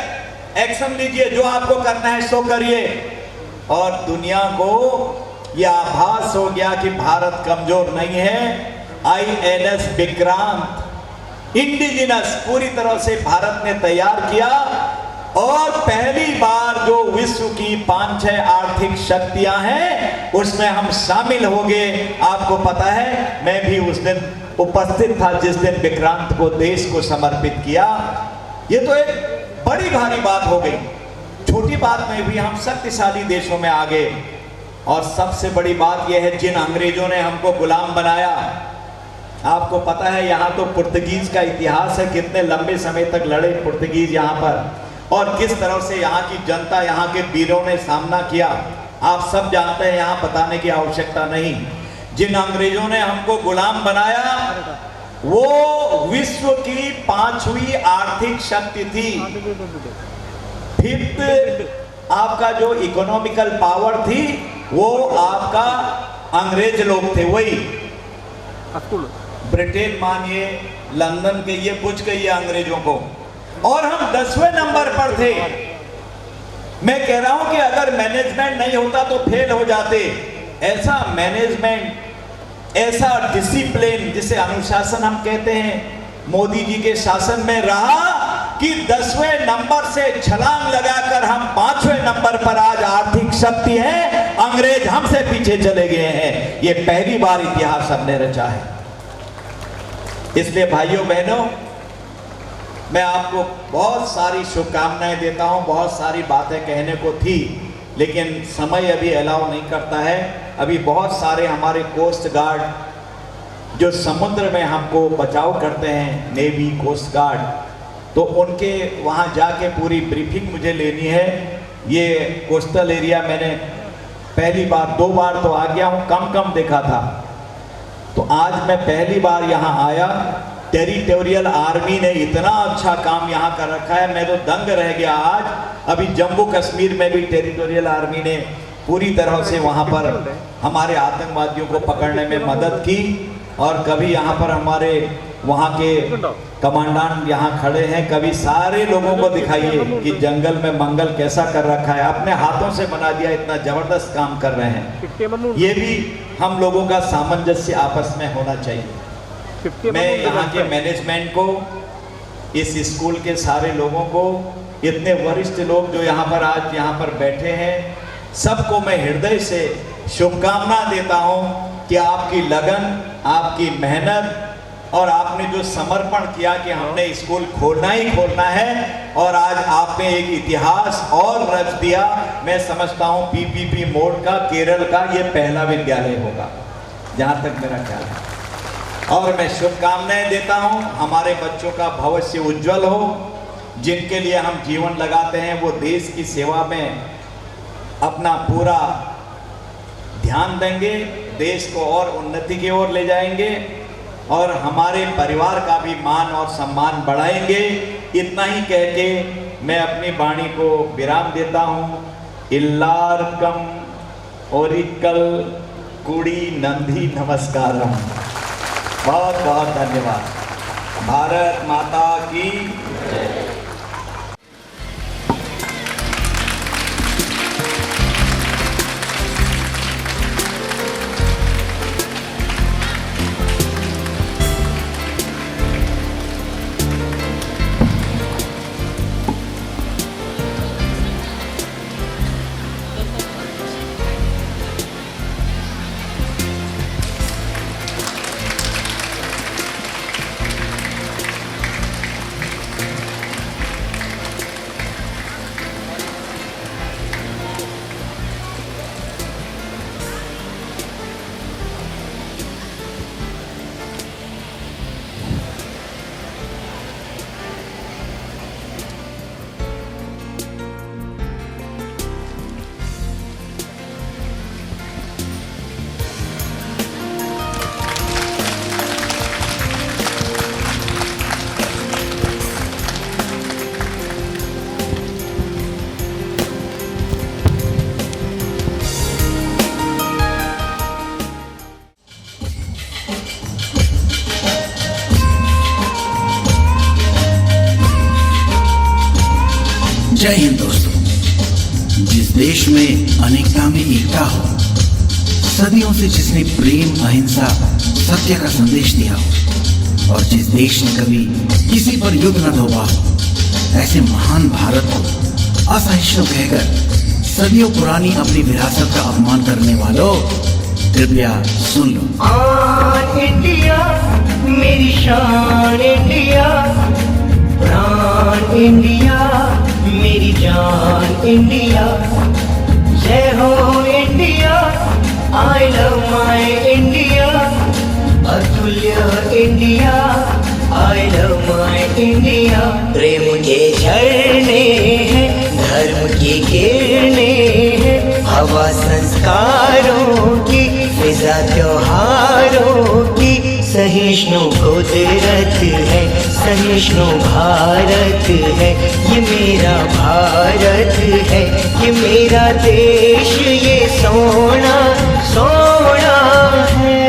एक्शन लीजिए, जो आपको करना है सो करिए। और दुनिया को यह आभास हो गया कि भारत कमजोर नहीं है। INS विक्रांत इंडिजिनस पूरी तरह से भारत ने तैयार किया और पहली बार जो विश्व की 5-6 आर्थिक शक्तियां हैं उसमें हम शामिल हो गए। आपको पता है मैं भी उस दिन उपस्थित था जिस दिन विक्रांत को देश को समर्पित किया। ये तो एक बड़ी भारी बात हो गई। छोटी बात में भी हम शक्तिशाली देशों में आ गए। और सबसे बड़ी बात यह है, जिन अंग्रेजों ने हमको गुलाम बनाया, आपको पता है यहाँ तो पुर्तगीज का इतिहास है, कितने लंबे समय तक लड़े पुर्तगीज यहाँ पर और किस तरह से यहाँ की जनता, यहाँ के वीरों ने सामना किया, आप सब जानते हैं, यहाँ बताने की आवश्यकता नहीं। जिन अंग्रेजों ने हमको गुलाम बनाया वो विश्व की 5वीं आर्थिक शक्ति थी। 5th आपका जो इकोनॉमिकल पावर थी वो आपका अंग्रेज लोग थे। वही ब्रिटेन मानिए, लंदन के ये बुझ गई है अंग्रेजों को, और हम 10वें नंबर पर थे। मैं कह रहा हूं कि अगर मैनेजमेंट नहीं होता तो फेल हो जाते। ऐसा मैनेजमेंट, ऐसा डिसिप्लिन जिसे अनुशासन हम कहते हैं, मोदी जी के शासन में रहा कि 10वें नंबर से छलांग लगाकर हम 5वें नंबर पर आज आर्थिक शक्ति है। अंग्रेज हमसे पीछे चले गए हैं। ये पहली बार इतिहास हमने रचा है। इसलिए भाइयों बहनों, मैं आपको बहुत सारी शुभकामनाएं देता हूं। बहुत सारी बातें कहने को थी लेकिन समय अभी अलाउ नहीं करता है। अभी बहुत सारे हमारे कोस्ट गार्ड जो समुद्र में हमको बचाव करते हैं, नेवी, कोस्ट गार्ड, तो उनके वहां जाके पूरी ब्रीफिंग मुझे लेनी है। ये कोस्टल एरिया मैंने पहली बार, 2 बार तो आ गया हूं, कम देखा था, तो आज मैं पहली बार यहाँ आया। टेरिटोरियल आर्मी ने इतना अच्छा काम यहाँ कर रखा है, मैं तो दंग रह गया आज। अभी जम्मू कश्मीर में भी टेरिटोरियल आर्मी ने पूरी तरह से वहाँ पर हमारे आतंकवादियों को पकड़ने में मदद की। और कभी यहाँ पर हमारे वहाँ के कमांडेंट यहाँ खड़े हैं, कभी सारे लोगों को दिखाइए कि जंगल में मंगल कैसा कर रखा है, अपने हाथों से बना दिया, इतना जबरदस्त काम कर रहे हैं। ये भी हम लोगों का सामंजस्य आपस में होना चाहिए। मैं यहाँ के मैनेजमेंट को, इस स्कूल के सारे लोगों को, इतने वरिष्ठ लोग जो यहाँ पर आज यहाँ पर बैठे हैं, सबको मैं हृदय से शुभकामना देता हूँ कि आपकी लगन, आपकी मेहनत और आपने जो समर्पण किया कि हमने स्कूल खोलना ही खोलना है, और आज आपने एक इतिहास और रच दिया। मैं समझता हूँ PPP मोड का केरल का ये पहला विद्यालय होगा, जहाँ तक मेरा ख्याल है। और मैं शुभकामनाएं देता हूँ, हमारे बच्चों का भविष्य उज्जवल हो। जिनके लिए हम जीवन लगाते हैं वो देश की सेवा में अपना पूरा ध्यान देंगे, देश को और उन्नति की ओर ले जाएंगे और हमारे परिवार का भी मान और सम्मान बढ़ाएंगे। इतना ही कह के मैं अपनी वाणी को विराम देता हूँ। इल्लारकम ओरिकल कुड़ी नंदी नमस्कारम। बहुत बहुत धन्यवाद। भारत माता की जय। जय हिंद दोस्तों। जिस देश में अनेकता में एकता हो, सदियों से जिसने प्रेम, अहिंसा, सत्य का संदेश दिया हो, और जिस देश ने कभी किसी पर युद्ध न थोपा हो, ऐसे महान भारत को असहिष्णु कहकर सदियों पुरानी अपनी विरासत का अपमान करने वालों, कृपया सुन लो। इंडिया मेरी शान, इंडिया प्राण, इंडिया मेरी जान, इंडिया जय हो India, I love my India, अतुल्य India, I love my India. प्रेम के झरने हैं, धर्म की किरणें हैं, हवा संस्कारों की, फिजा त्योहारों की, सहिष्णु कुदरत है, सहिष्णु भारत है, ये मेरा भारत है, ये मेरा देश, ये सोना सोना है।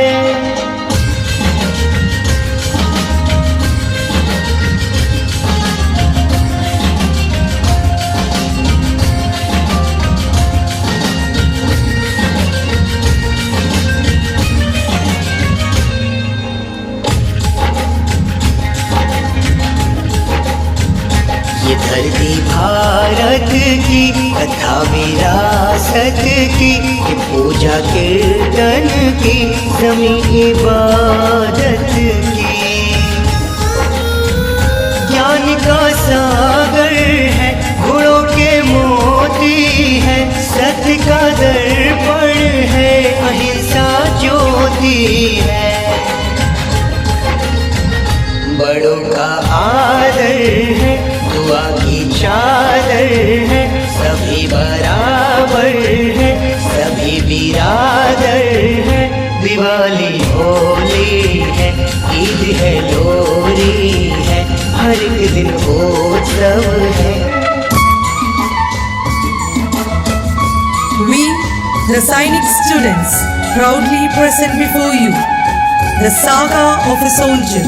धरती भारत की कथा विरासत की, ये पूजा कीर्तन की, ज़मीं इबादत की। ज्ञान का सागर है, गुणों के मोती है, सत्य का दर्पण है, अहिंसा ज्योति है। बड़ों का आदर है, दुआ की चादर है, सभी बराबर है, सभी बिरादर है। दिवाली होली है, ईद है, लोरी है, हर एक दिन उत्सव है। We, the Sainik students, proudly present before you the saga of a soldier.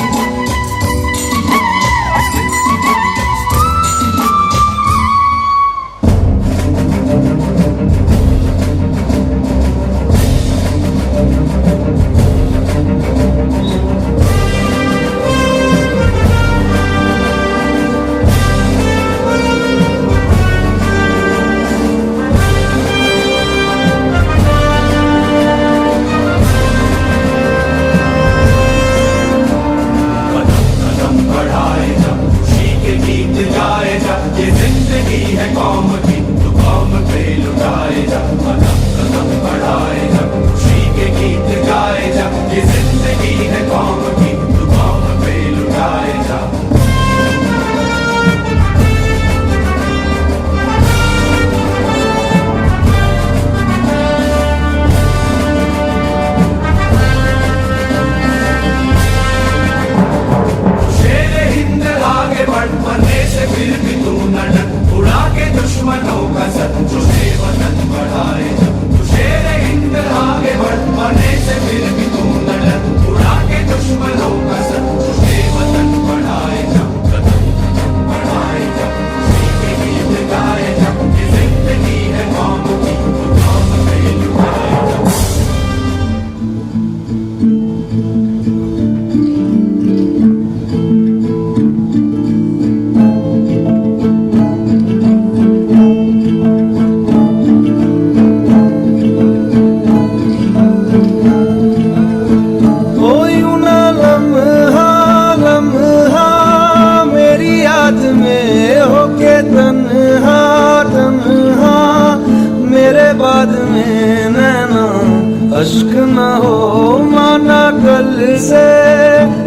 अश्क न हो माना कल से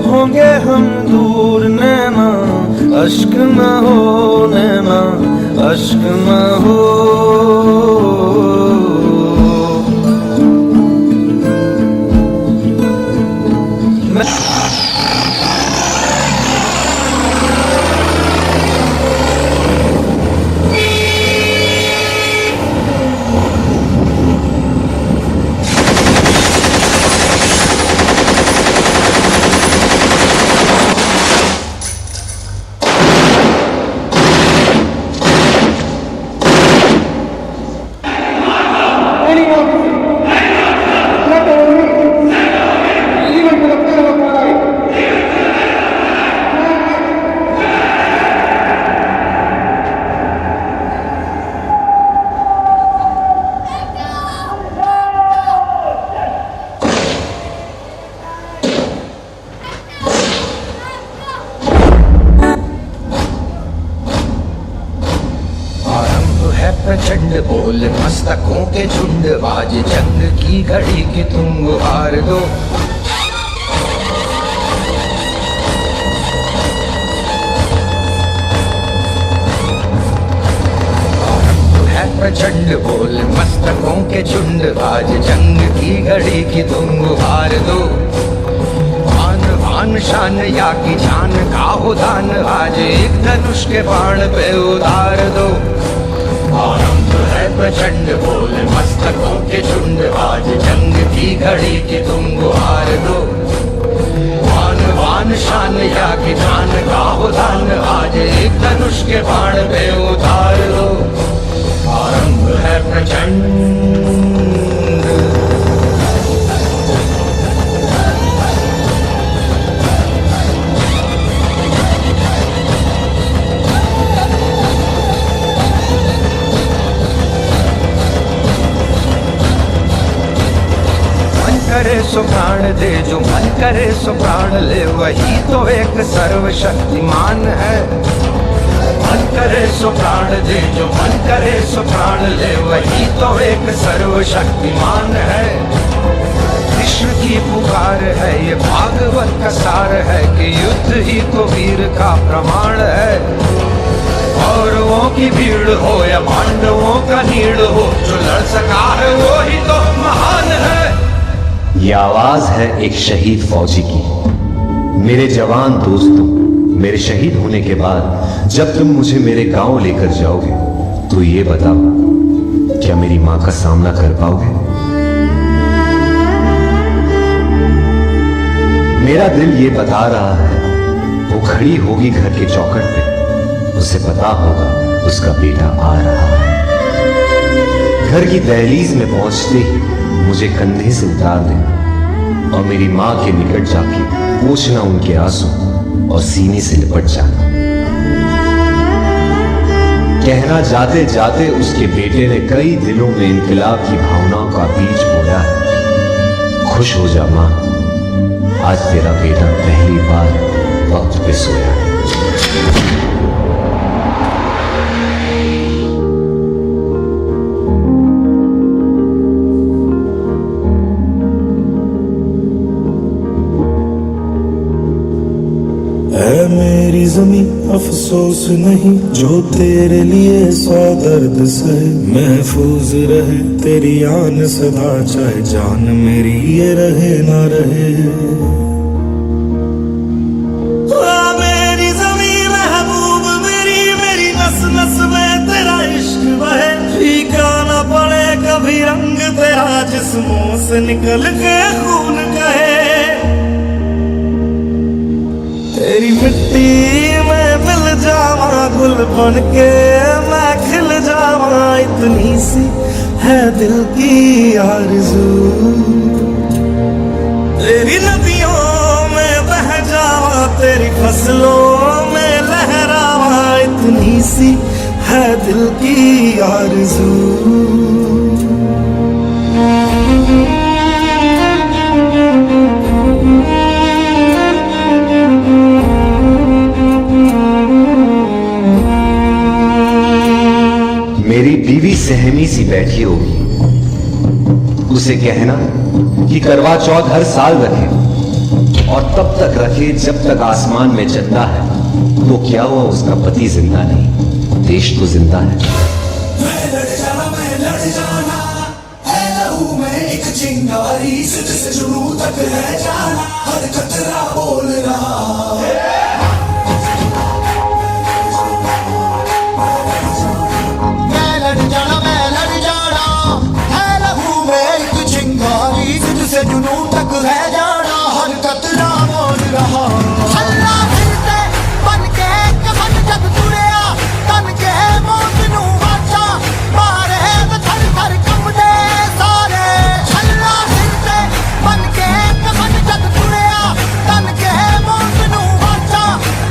होंगे हम दूर नैना, अश्क न हो नैना, अश्क न हो। मस्तकों के झुंड बाज जंग की घड़ी की तुम गुहार दो। प्रचंड बोल मस्तकों के झुंड बाज जंग की घड़ी की तुम गुहार दो। आन बान शान या की जान का हो दान आज एक धनुष के बाण पे उतार दो। आरंभ है प्रचंड बोल मस्तकों के झुंड बाज जंग की घड़ी की तुम गुहार दो। आन बान शान या की जान का हो दान आज एक धनुष के बाण पे उतार दो। आरंभ है प्रचंड। मन करे सो प्राण दे, जो मन करे सो प्राण ले, वही तो एक सर्वशक्तिमान है। मन करे सो प्राण दे, जो मन करे सो प्राण ले, वही तो एक सर्वशक्तिमान है। कृष्ण की पुकार है ये भागवत का सार है कि युद्ध ही तो वीर का प्रमाण है। कौरवों की भीड़ हो या पांडवों का नीड़ हो, जो लड़ सका है वो ही तो महान है। ये आवाज है एक शहीद फौजी की। मेरे जवान दोस्तों, मेरे शहीद होने के बाद जब तुम मुझे मेरे गांव लेकर जाओगे तो ये बताओ, क्या मेरी मां का सामना कर पाओगे? मेरा दिल ये बता रहा है, वो खड़ी होगी घर के चौखट पे, उसे पता होगा उसका बेटा आ रहा है। घर की दहलीज में पहुंचते ही मुझे कंधे से उतार देना और मेरी मां के निकट जाके पोंछना उनके आंसू और सीने से लिपट जाना। कहना जाते जाते उसके बेटे ने कई दिलों में इनकलाब की भावनाओं का बीज बोया है। खुश हो जा मां, आज तेरा बेटा पहली बार वक्त पे सोया है। मेरी ज़मीं अफसोस नहीं जो तेरे लिए सौ दर्द सहे, महफूज रहे तेरी आन सदा, चाहे जान मेरी ये रहे ना रहे। मेरी ज़मीं महबूब मेरी, मेरी नस नस में तेरा इश्क बहे, फीका ना पड़े कभी रंग तेरा, जिस्मों से निकल के खून कहे। तेरी मिट्टी में मिल जावा गुल बन के मैं खिल जावा, इतनी सी है दिल की आरज़ू। तेरी नदियों में बह जावा, तेरी फसलों में लहरावा, इतनी सी है दिल की आरज़ू। मेरी बीवी सहमी सी बैठी होगी, उसे कहना कि करवा चौथ हर साल रखे और तब तक रखे जब तक आसमान में चंदा है। तो क्या हुआ उसका पति जिंदा नहीं, देश तो जिंदा है। मैं लड़ जाना है लहू में एक चिंगारी, सिर से जुनू तक है जाना, हर खतरा बोल रहा है। जुनू तक है जाना, हर कतरा बोल रहा। हल्ला फिरते बन के कफन जब तुड़िया, तन के मौत नू वाचा, मारे थर थर कंबदे सारे। हल्ला फिरते बन के कफन जब तुड़िया, तन के मौत नू वाचा,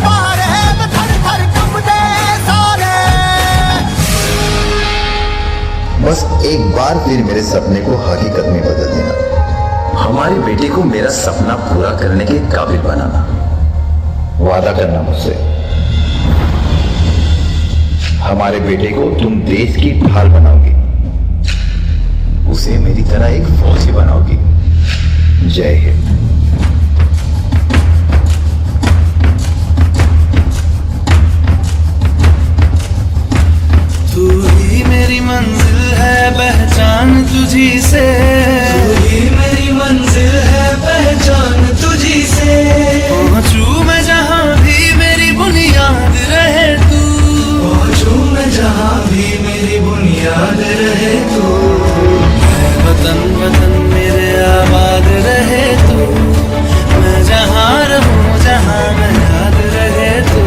मारे थर थर कंबदे सारे। बस एक बार फिर मेरे सपने को हकीकत में बदल देना, हमारे बेटे को मेरा सपना पूरा करने के काबिल बनाना। वादा करना मुझसे, हमारे बेटे को तुम देश की ढाल बनाओगे, तरह एक फौजी बनाओगी। जय हिंद। तू ही मेरी मंजिल है, पहचान तुझी से। तू ही मेरी मंजिल है, पहचान तुझी से। पहुंचूं मैं जहां भी मेरी बुनियाद रहे तू। पहुंचूं मैं जहां भी मेरी बुनियाद रहे तू। वतन वतन मेरे आबाद रहे तू। मैं जहां रहूं जहां मैं याद रहे तू।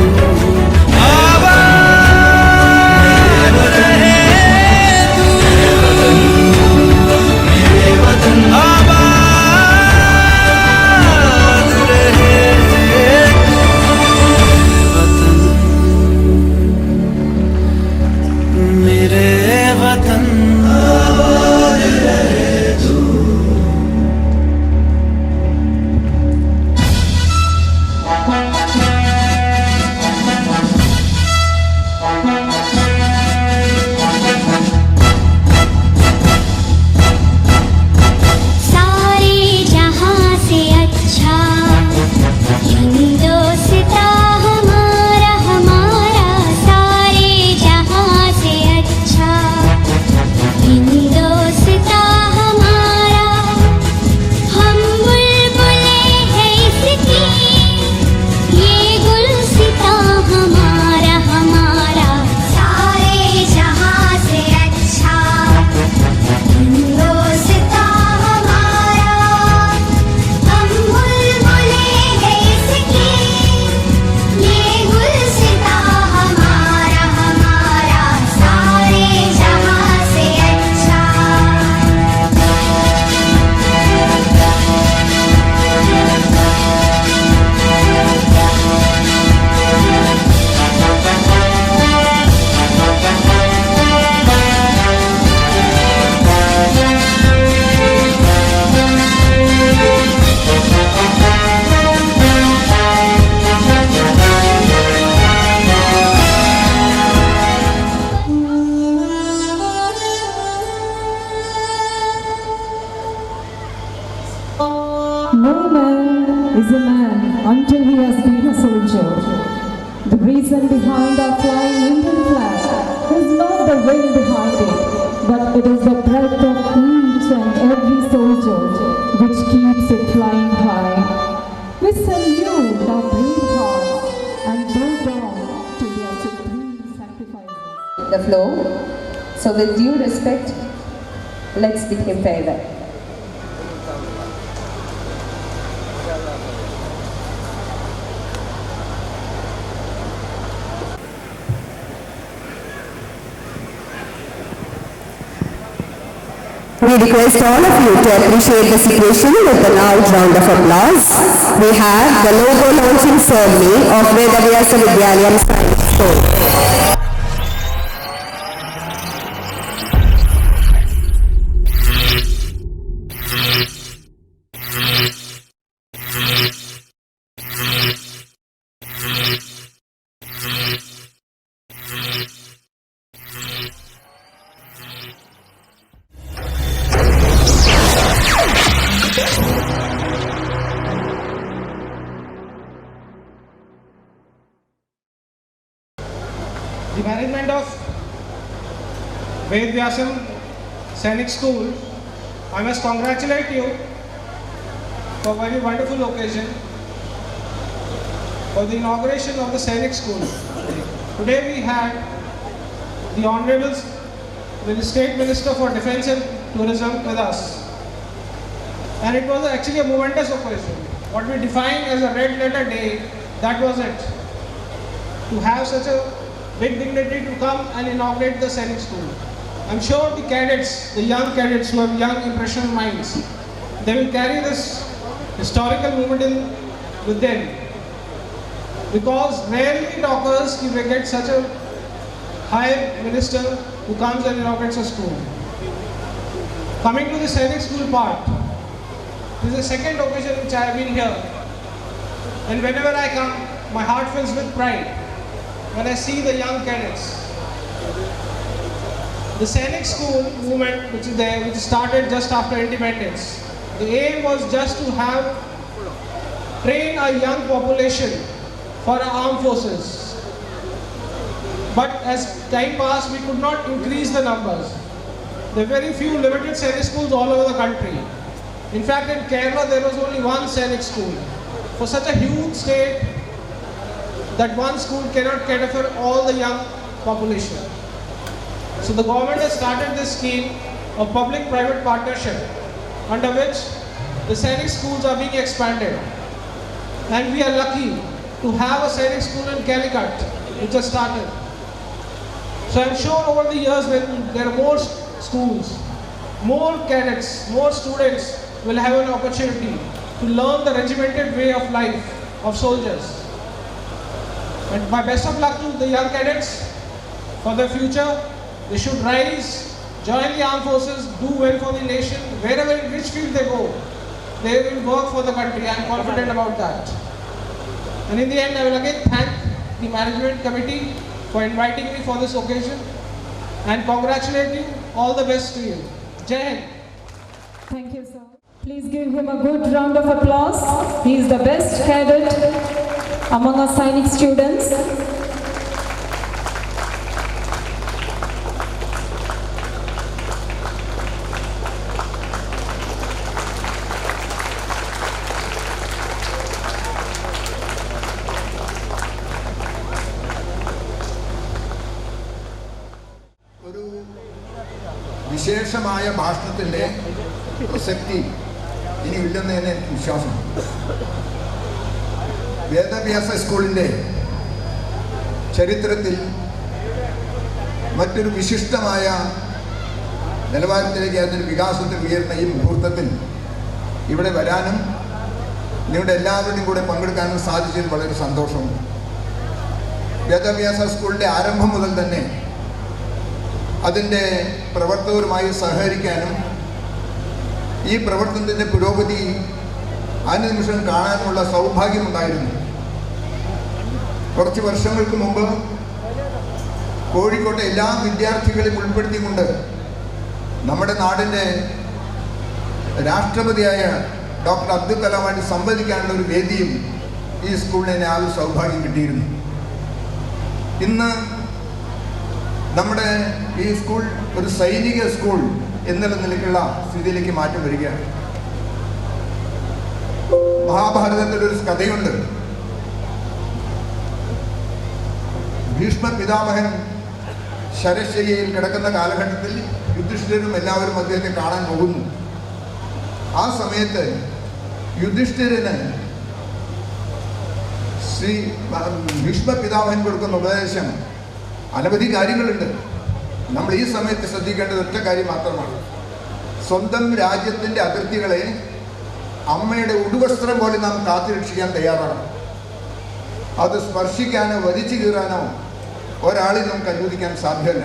No man is a man until he has been a soldier. The reason behind our flying Indian flag is not the wind behind it, but it is the breath of each and every soldier which keeps it flying high. We salute our brave hearts and bow down to their supreme sacrifices. The floor. So with due respect, let's bid him farewell. We request all of you to appreciate the situation with a loud round of applause. We have the logo launching ceremony of Vedavyasa Vidyalayam Science School. The management of Vedavyasam Sainik School, I must congratulate you for a very wonderful occasion for the inauguration of the Sainik School. Today we had the Honorable State Minister for Defence and Tourism with us, and it was actually a momentous occasion. What we define as a red letter day, that was it. To have such a big dignity to come and inaugurate the Sainik School. I'm sure the cadets, the young cadets who have young impressionable minds, they will carry this historical moment with them. Because rarely it occurs that we get such a high minister who comes and inaugurates a school. Coming to the Sainik School part, this is the second occasion which I have been here. And whenever I come, my heart fills with pride when I see the young cadets. The Sainik School movement, which is there, which started just after independence, the aim was just to train a young population for our armed forces. But as time passed, we could not increase the numbers. There are very few limited Sainik schools all over the country. In fact, in Kerala, there was only one Sainik school. For such a huge state, that one school cannot cater for all the young population. So the government has started this scheme of public-private partnership, under which the Sainik schools are being expanded. And we are lucky to have a Sainik school in Calicut, which has started. So I'm sure over the years when there are more schools, more cadets, more students will have an opportunity to learn the regimented way of life of soldiers. And my best of luck to the young cadets for their future. They should rise, join the armed forces, do well for the nation. Wherever, in which field they go, they will work for the country. I am confident about that. And in the end, I will again thank the management committee for inviting me for this occasion and congratulate you. All the best to you. Jai Hind. Thank you, sir. Please give him a good round of applause. He is the best cadet among our Sainik students. വിശേഷമായ ഭാഷണത്തിൻ്റെ പ്രസക്തി ഇനിയില്ലെന്ന് തന്നെ എനിക്ക് വിശ്വാസമുണ്ട്. വേദവ്യാസ സ്കൂളിൻ്റെ ചരിത്രത്തിൽ മറ്റൊരു വിശിഷ്ടമായ നിലവാരത്തിലേക്ക് അതിൻ്റെ വികാസത്തിൽ ഉയർന്ന ഈ മുഹൂർത്തത്തിൽ ഇവിടെ വരാനും നിങ്ങളുടെ എല്ലാവരുടെയും കൂടെ പങ്കെടുക്കാനും സാധിച്ചതിൽ വളരെ സന്തോഷമുണ്ട്. വേദവ്യാസ സ്കൂളിൻ്റെ ആരംഭം മുതൽ തന്നെ അതിൻ്റെ പ്രവർത്തകരുമായി സഹകരിക്കാനും ഈ പ്രവർത്തനത്തിൻ്റെ പുരോഗതി അനുനിമിഷം കാണാനുമുള്ള സൗഭാഗ്യമുണ്ടായിരുന്നു. കുറച്ച് വർഷങ്ങൾക്ക് മുമ്പ് കോഴിക്കോട്ടെ എല്ലാ വിദ്യാർത്ഥികളെയും ഉൾപ്പെടുത്തിക്കൊണ്ട് നമ്മുടെ നാടിൻ്റെ രാഷ്ട്രപതിയായ ഡോക്ടർ അബ്ദുൽ കലാമായിട്ട് സംവദിക്കാനുള്ള ഒരു വേദിയും ഈ സ്കൂളിന് ആ ഒരു സൗഭാഗ്യം കിട്ടിയിരുന്നു. ഇന്ന് നമ്മുടെ ഈ സ്കൂൾ ഒരു സൈനിക സ്കൂൾ എന്നുള്ള നിലയ്ക്കുള്ള സ്ഥിതിയിലേക്ക് മാറ്റം വരികയാണ്. മഹാഭാരതത്തിലൊരു കഥയുണ്ട്. ഭീഷ്മ പിതാമഹൻ ശരശയ്യയിൽ കിടക്കുന്ന കാലഘട്ടത്തിൽ യുധിഷ്ഠിരനും എല്ലാവരും അദ്ദേഹത്തെ കാണാൻ പോകുന്നു. ആ സമയത്ത് യുധിഷ്ഠിരന് ഭീഷ്മ പിതാമഹൻ കൊടുക്കുന്ന ഉപദേശം അനവധി കാര്യങ്ങളുണ്ട്. നമ്മൾ ഈ സമയത്ത് ശ്രദ്ധിക്കേണ്ടത് ഒറ്റ കാര്യം മാത്രമാണ്. സ്വന്തം രാജ്യത്തിൻ്റെ അതിർത്തികളെ അമ്മയുടെ ഉടുവസ്ത്രം പോലെ നാം കാത്തുരക്ഷിക്കാൻ തയ്യാറാണ്. അത് സ്പർശിക്കാനോ വലിച്ചു കീറാനോ ഒരാളെ നമുക്ക് അനുവദിക്കാൻ സാധ്യമല്ല.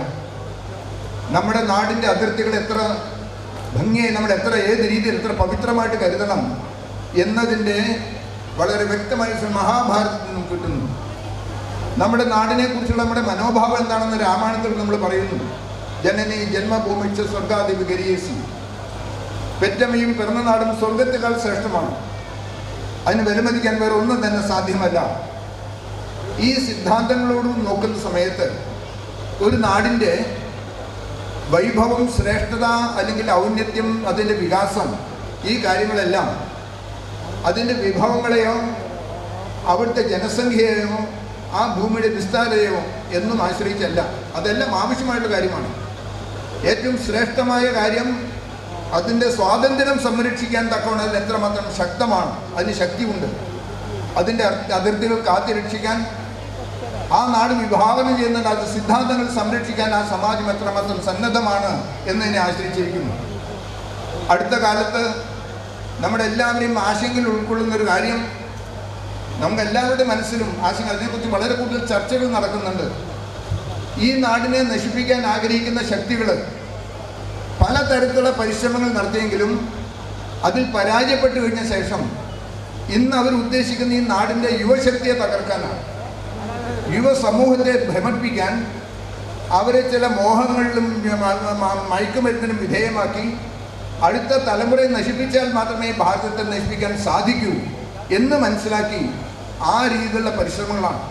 നമ്മുടെ നാടിൻ്റെ അതിർത്തികൾ എത്ര ഭംഗിയായി നമ്മൾ ഏത് രീതിയിൽ എത്ര പവിത്രമായിട്ട് കരുതണം എന്നതിൻ്റെ വളരെ വ്യക്തമായ മഹാഭാരതത്തിൽ നിന്നും കിട്ടുന്നു. നമ്മുടെ നാടിനെ കുറിച്ചുള്ള നമ്മുടെ മനോഭാവം എന്താണെന്ന് രാമായണത്തിൽ നമ്മൾ പറയുന്നു. ജനനി ജന്മഭൂമിച്ച സ്വർഗാധിപ ഗരീയസി, പെറ്റമ്മയും പിറന്ന നാടും സ്വർഗത്തെക്കാൾ ശ്രേഷ്ഠമാണ്. അതിന് വിലമതിക്കാൻ വേറെ ഒന്നും തന്നെ സാധ്യമല്ല. ഈ സിദ്ധാന്തങ്ങളോടും നോക്കുന്ന സമയത്ത് ഒരു നാടിൻ്റെ വൈഭവം, ശ്രേഷ്ഠത അല്ലെങ്കിൽ ഔന്നത്യം, അതിൻ്റെ വികാസം, ഈ കാര്യങ്ങളെല്ലാം അതിൻ്റെ വിഭവങ്ങളെയോ അവിടുത്തെ ജനസംഖ്യയെയോ ആ ഭൂമിയുടെ വിസ്താരതയോ എന്നും ആശ്രയിച്ചല്ല. അതെല്ലാം ആവശ്യമായിട്ടുള്ള കാര്യമാണ്. ഏറ്റവും ശ്രേഷ്ഠമായ കാര്യം അതിൻ്റെ സ്വാതന്ത്ര്യം സംരക്ഷിക്കാൻ തക്കവണ്ണം അതിൽ എത്രമാത്രം ശക്തമാണ്, അതിന് ശക്തിയുണ്ട്. അതിൻ്റെ അതിർത്തികൾ കാത്തുരക്ഷിക്കാൻ ആ നാട് വിഭാവനം ചെയ്യുന്ന അത് സിദ്ധാന്തങ്ങൾ സംരക്ഷിക്കാൻ ആ സമാജം എത്രമാത്രം സന്നദ്ധമാണ് എന്നതിനെ ആശ്രയിച്ചിരിക്കുന്നു. അടുത്ത കാലത്ത് നമ്മുടെ എല്ലാവരെയും ആശങ്കയിൽ ഉൾക്കൊള്ളുന്നൊരു കാര്യം, നമുക്ക് എല്ലാവരുടെ മനസ്സിലും ആശങ്ക, അതിനെക്കുറിച്ച് വളരെ കൂടുതൽ ചർച്ചകൾ നടക്കുന്നുണ്ട്. ഈ നാടിനെ നശിപ്പിക്കാൻ ആഗ്രഹിക്കുന്ന ശക്തികൾ പലതരത്തിലുള്ള പരിശ്രമങ്ങൾ നടത്തിയെങ്കിലും അതിൽ പരാജയപ്പെട്ടു കഴിഞ്ഞ ശേഷം ഇന്ന് അവർ ഉദ്ദേശിക്കുന്ന ഈ നാടിൻ്റെ യുവശക്തിയെ തകർക്കാനാണ്, യുവ സമൂഹത്തെ ഭ്രമിപ്പിക്കാൻ, അവരെ ചില മോഹങ്ങളിലും മയക്കുമരുന്നിനും വിധേയമാക്കി അടുത്ത തലമുറയെ നശിപ്പിച്ചാൽ മാത്രമേ ഭാരതത്തെ നശിപ്പിക്കാൻ സാധിക്കൂ എന്ന് മനസ്സിലാക്കി ആ രീതിയിലുള്ള പരിശ്രമങ്ങളാണ്.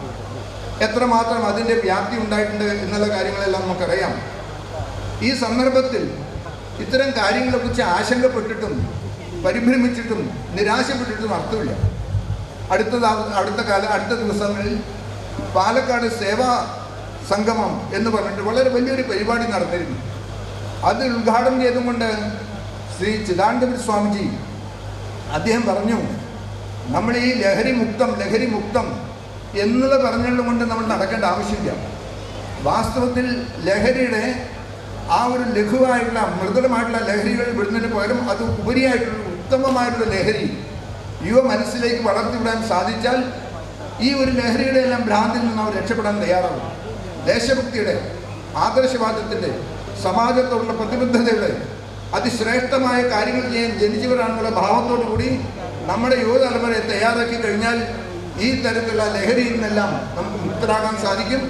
എത്രമാത്രം അതിൻ്റെ വ്യാപ്തി ഉണ്ടായിട്ടുണ്ട് എന്നുള്ള കാര്യങ്ങളെല്ലാം നമുക്കറിയാം. ഈ സന്ദർഭത്തിൽ ഇത്തരം കാര്യങ്ങളെക്കുറിച്ച് ആശങ്കപ്പെട്ടിട്ടും പരിഭ്രമിച്ചിട്ടും നിരാശപ്പെട്ടിട്ടും അർത്ഥമില്ല. അടുത്ത ദിവസങ്ങളിൽ പാലക്കാട് സേവാ സംഗമം എന്ന് പറഞ്ഞിട്ട് വളരെ വലിയൊരു പരിപാടി നടന്നിരുന്നു. അത് ഉദ്ഘാടനം ചെയ്തുകൊണ്ട് ശ്രീ ചിദാനന്ദ സ്വാമിജി അദ്ദേഹം പറഞ്ഞു, നമ്മൾ ഈ ലഹരി മുക്തം എന്നുള്ള പറഞ്ഞുകൊണ്ട് നമ്മൾ നടക്കേണ്ട ആവശ്യമില്ല. വാസ്തവത്തിൽ ലഹരിയുടെ ആ ഒരു ലഘുവായിട്ടുള്ള മൃദുലമായിട്ടുള്ള ലഹരികൾ വിടുന്നതിന് പകരം അത് ഉപരിയായിട്ടുള്ള ഉത്തമമായിട്ടുള്ള ലഹരി യുവ മനസ്സിലേക്ക് വളർത്തിവിടാൻ സാധിച്ചാൽ ഈ ഒരു ലഹരിയുടെ എല്ലാം ഭ്രാന്തിൽ നിന്ന് അവർ രക്ഷപ്പെടാൻ തയ്യാറാവും. ദേശഭക്തിയുടെ, ആദർശവാദത്തിൻ്റെ, സമാജത്തോടുള്ള പ്രതിബദ്ധതയുടെ അതിശ്രേഷ്ഠമായ കാര്യങ്ങൾ ചെയ്യാൻ ജനിച്ചവരാണെന്നുള്ള ഭാവത്തോടു കൂടി നമ്മുടെ യുവതലമുറയെ തയ്യാറാക്കി കഴിഞ്ഞാൽ ഈ തരത്തിലുള്ള ലഹരിയിൽ നിന്നെല്ലാം നമുക്ക് മുക്തരാകാൻ സാധിക്കും.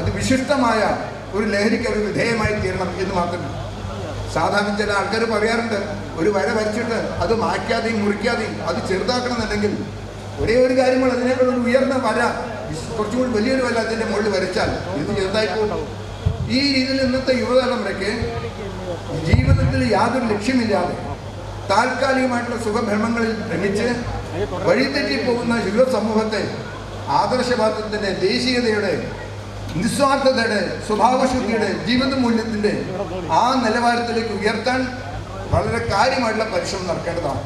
അതിവിശിഷ്ടമായ ഒരു ലഹരിക്ക് അവർ വിധേയമായി തീരണം എന്ന് മാത്രമേ. സാധാരണ ചില ആൾക്കാർ പറയാറുണ്ട്, ഒരു വര വരച്ചിട്ട് അത് മായ്ക്കാതെയും മുറിക്കാതെയും അത് ചെറുതാക്കണമെന്നുണ്ടെങ്കിൽ ഒരേ ഒരു കാര്യങ്ങൾ അതിനേക്കാൾ ഒരു ഉയർന്ന വര, കുറച്ചുകൂടി വലിയൊരു വര അതിൻ്റെ മുകളിൽ വരച്ചാൽ ഇത് ചെറുതായി പോകും. ഈ രീതിയിൽ ഇന്നത്തെ യുവതലമുറയ്ക്ക് ജീവിതത്തിൽ യാതൊരു ലക്ഷ്യമില്ലാതെ താൽക്കാലികമായിട്ടുള്ള സുഖഭ്രമങ്ങളിൽ ഭ്രമിച്ച് വഴിതെറ്റിപ്പോകുന്ന യുവ സമൂഹത്തെ ആദർശവാദത്തിൻ്റെ, ദേശീയതയുടെ, നിസ്വാർത്ഥതയുടെ, സ്വഭാവശുദ്ധിയുടെ, ജീവിത മൂല്യത്തിൻ്റെ ആ നിലവാരത്തിലേക്ക് ഉയർത്താൻ വളരെ കാര്യമായിട്ടുള്ള പരിശ്രമം നടക്കേണ്ടതാണ്.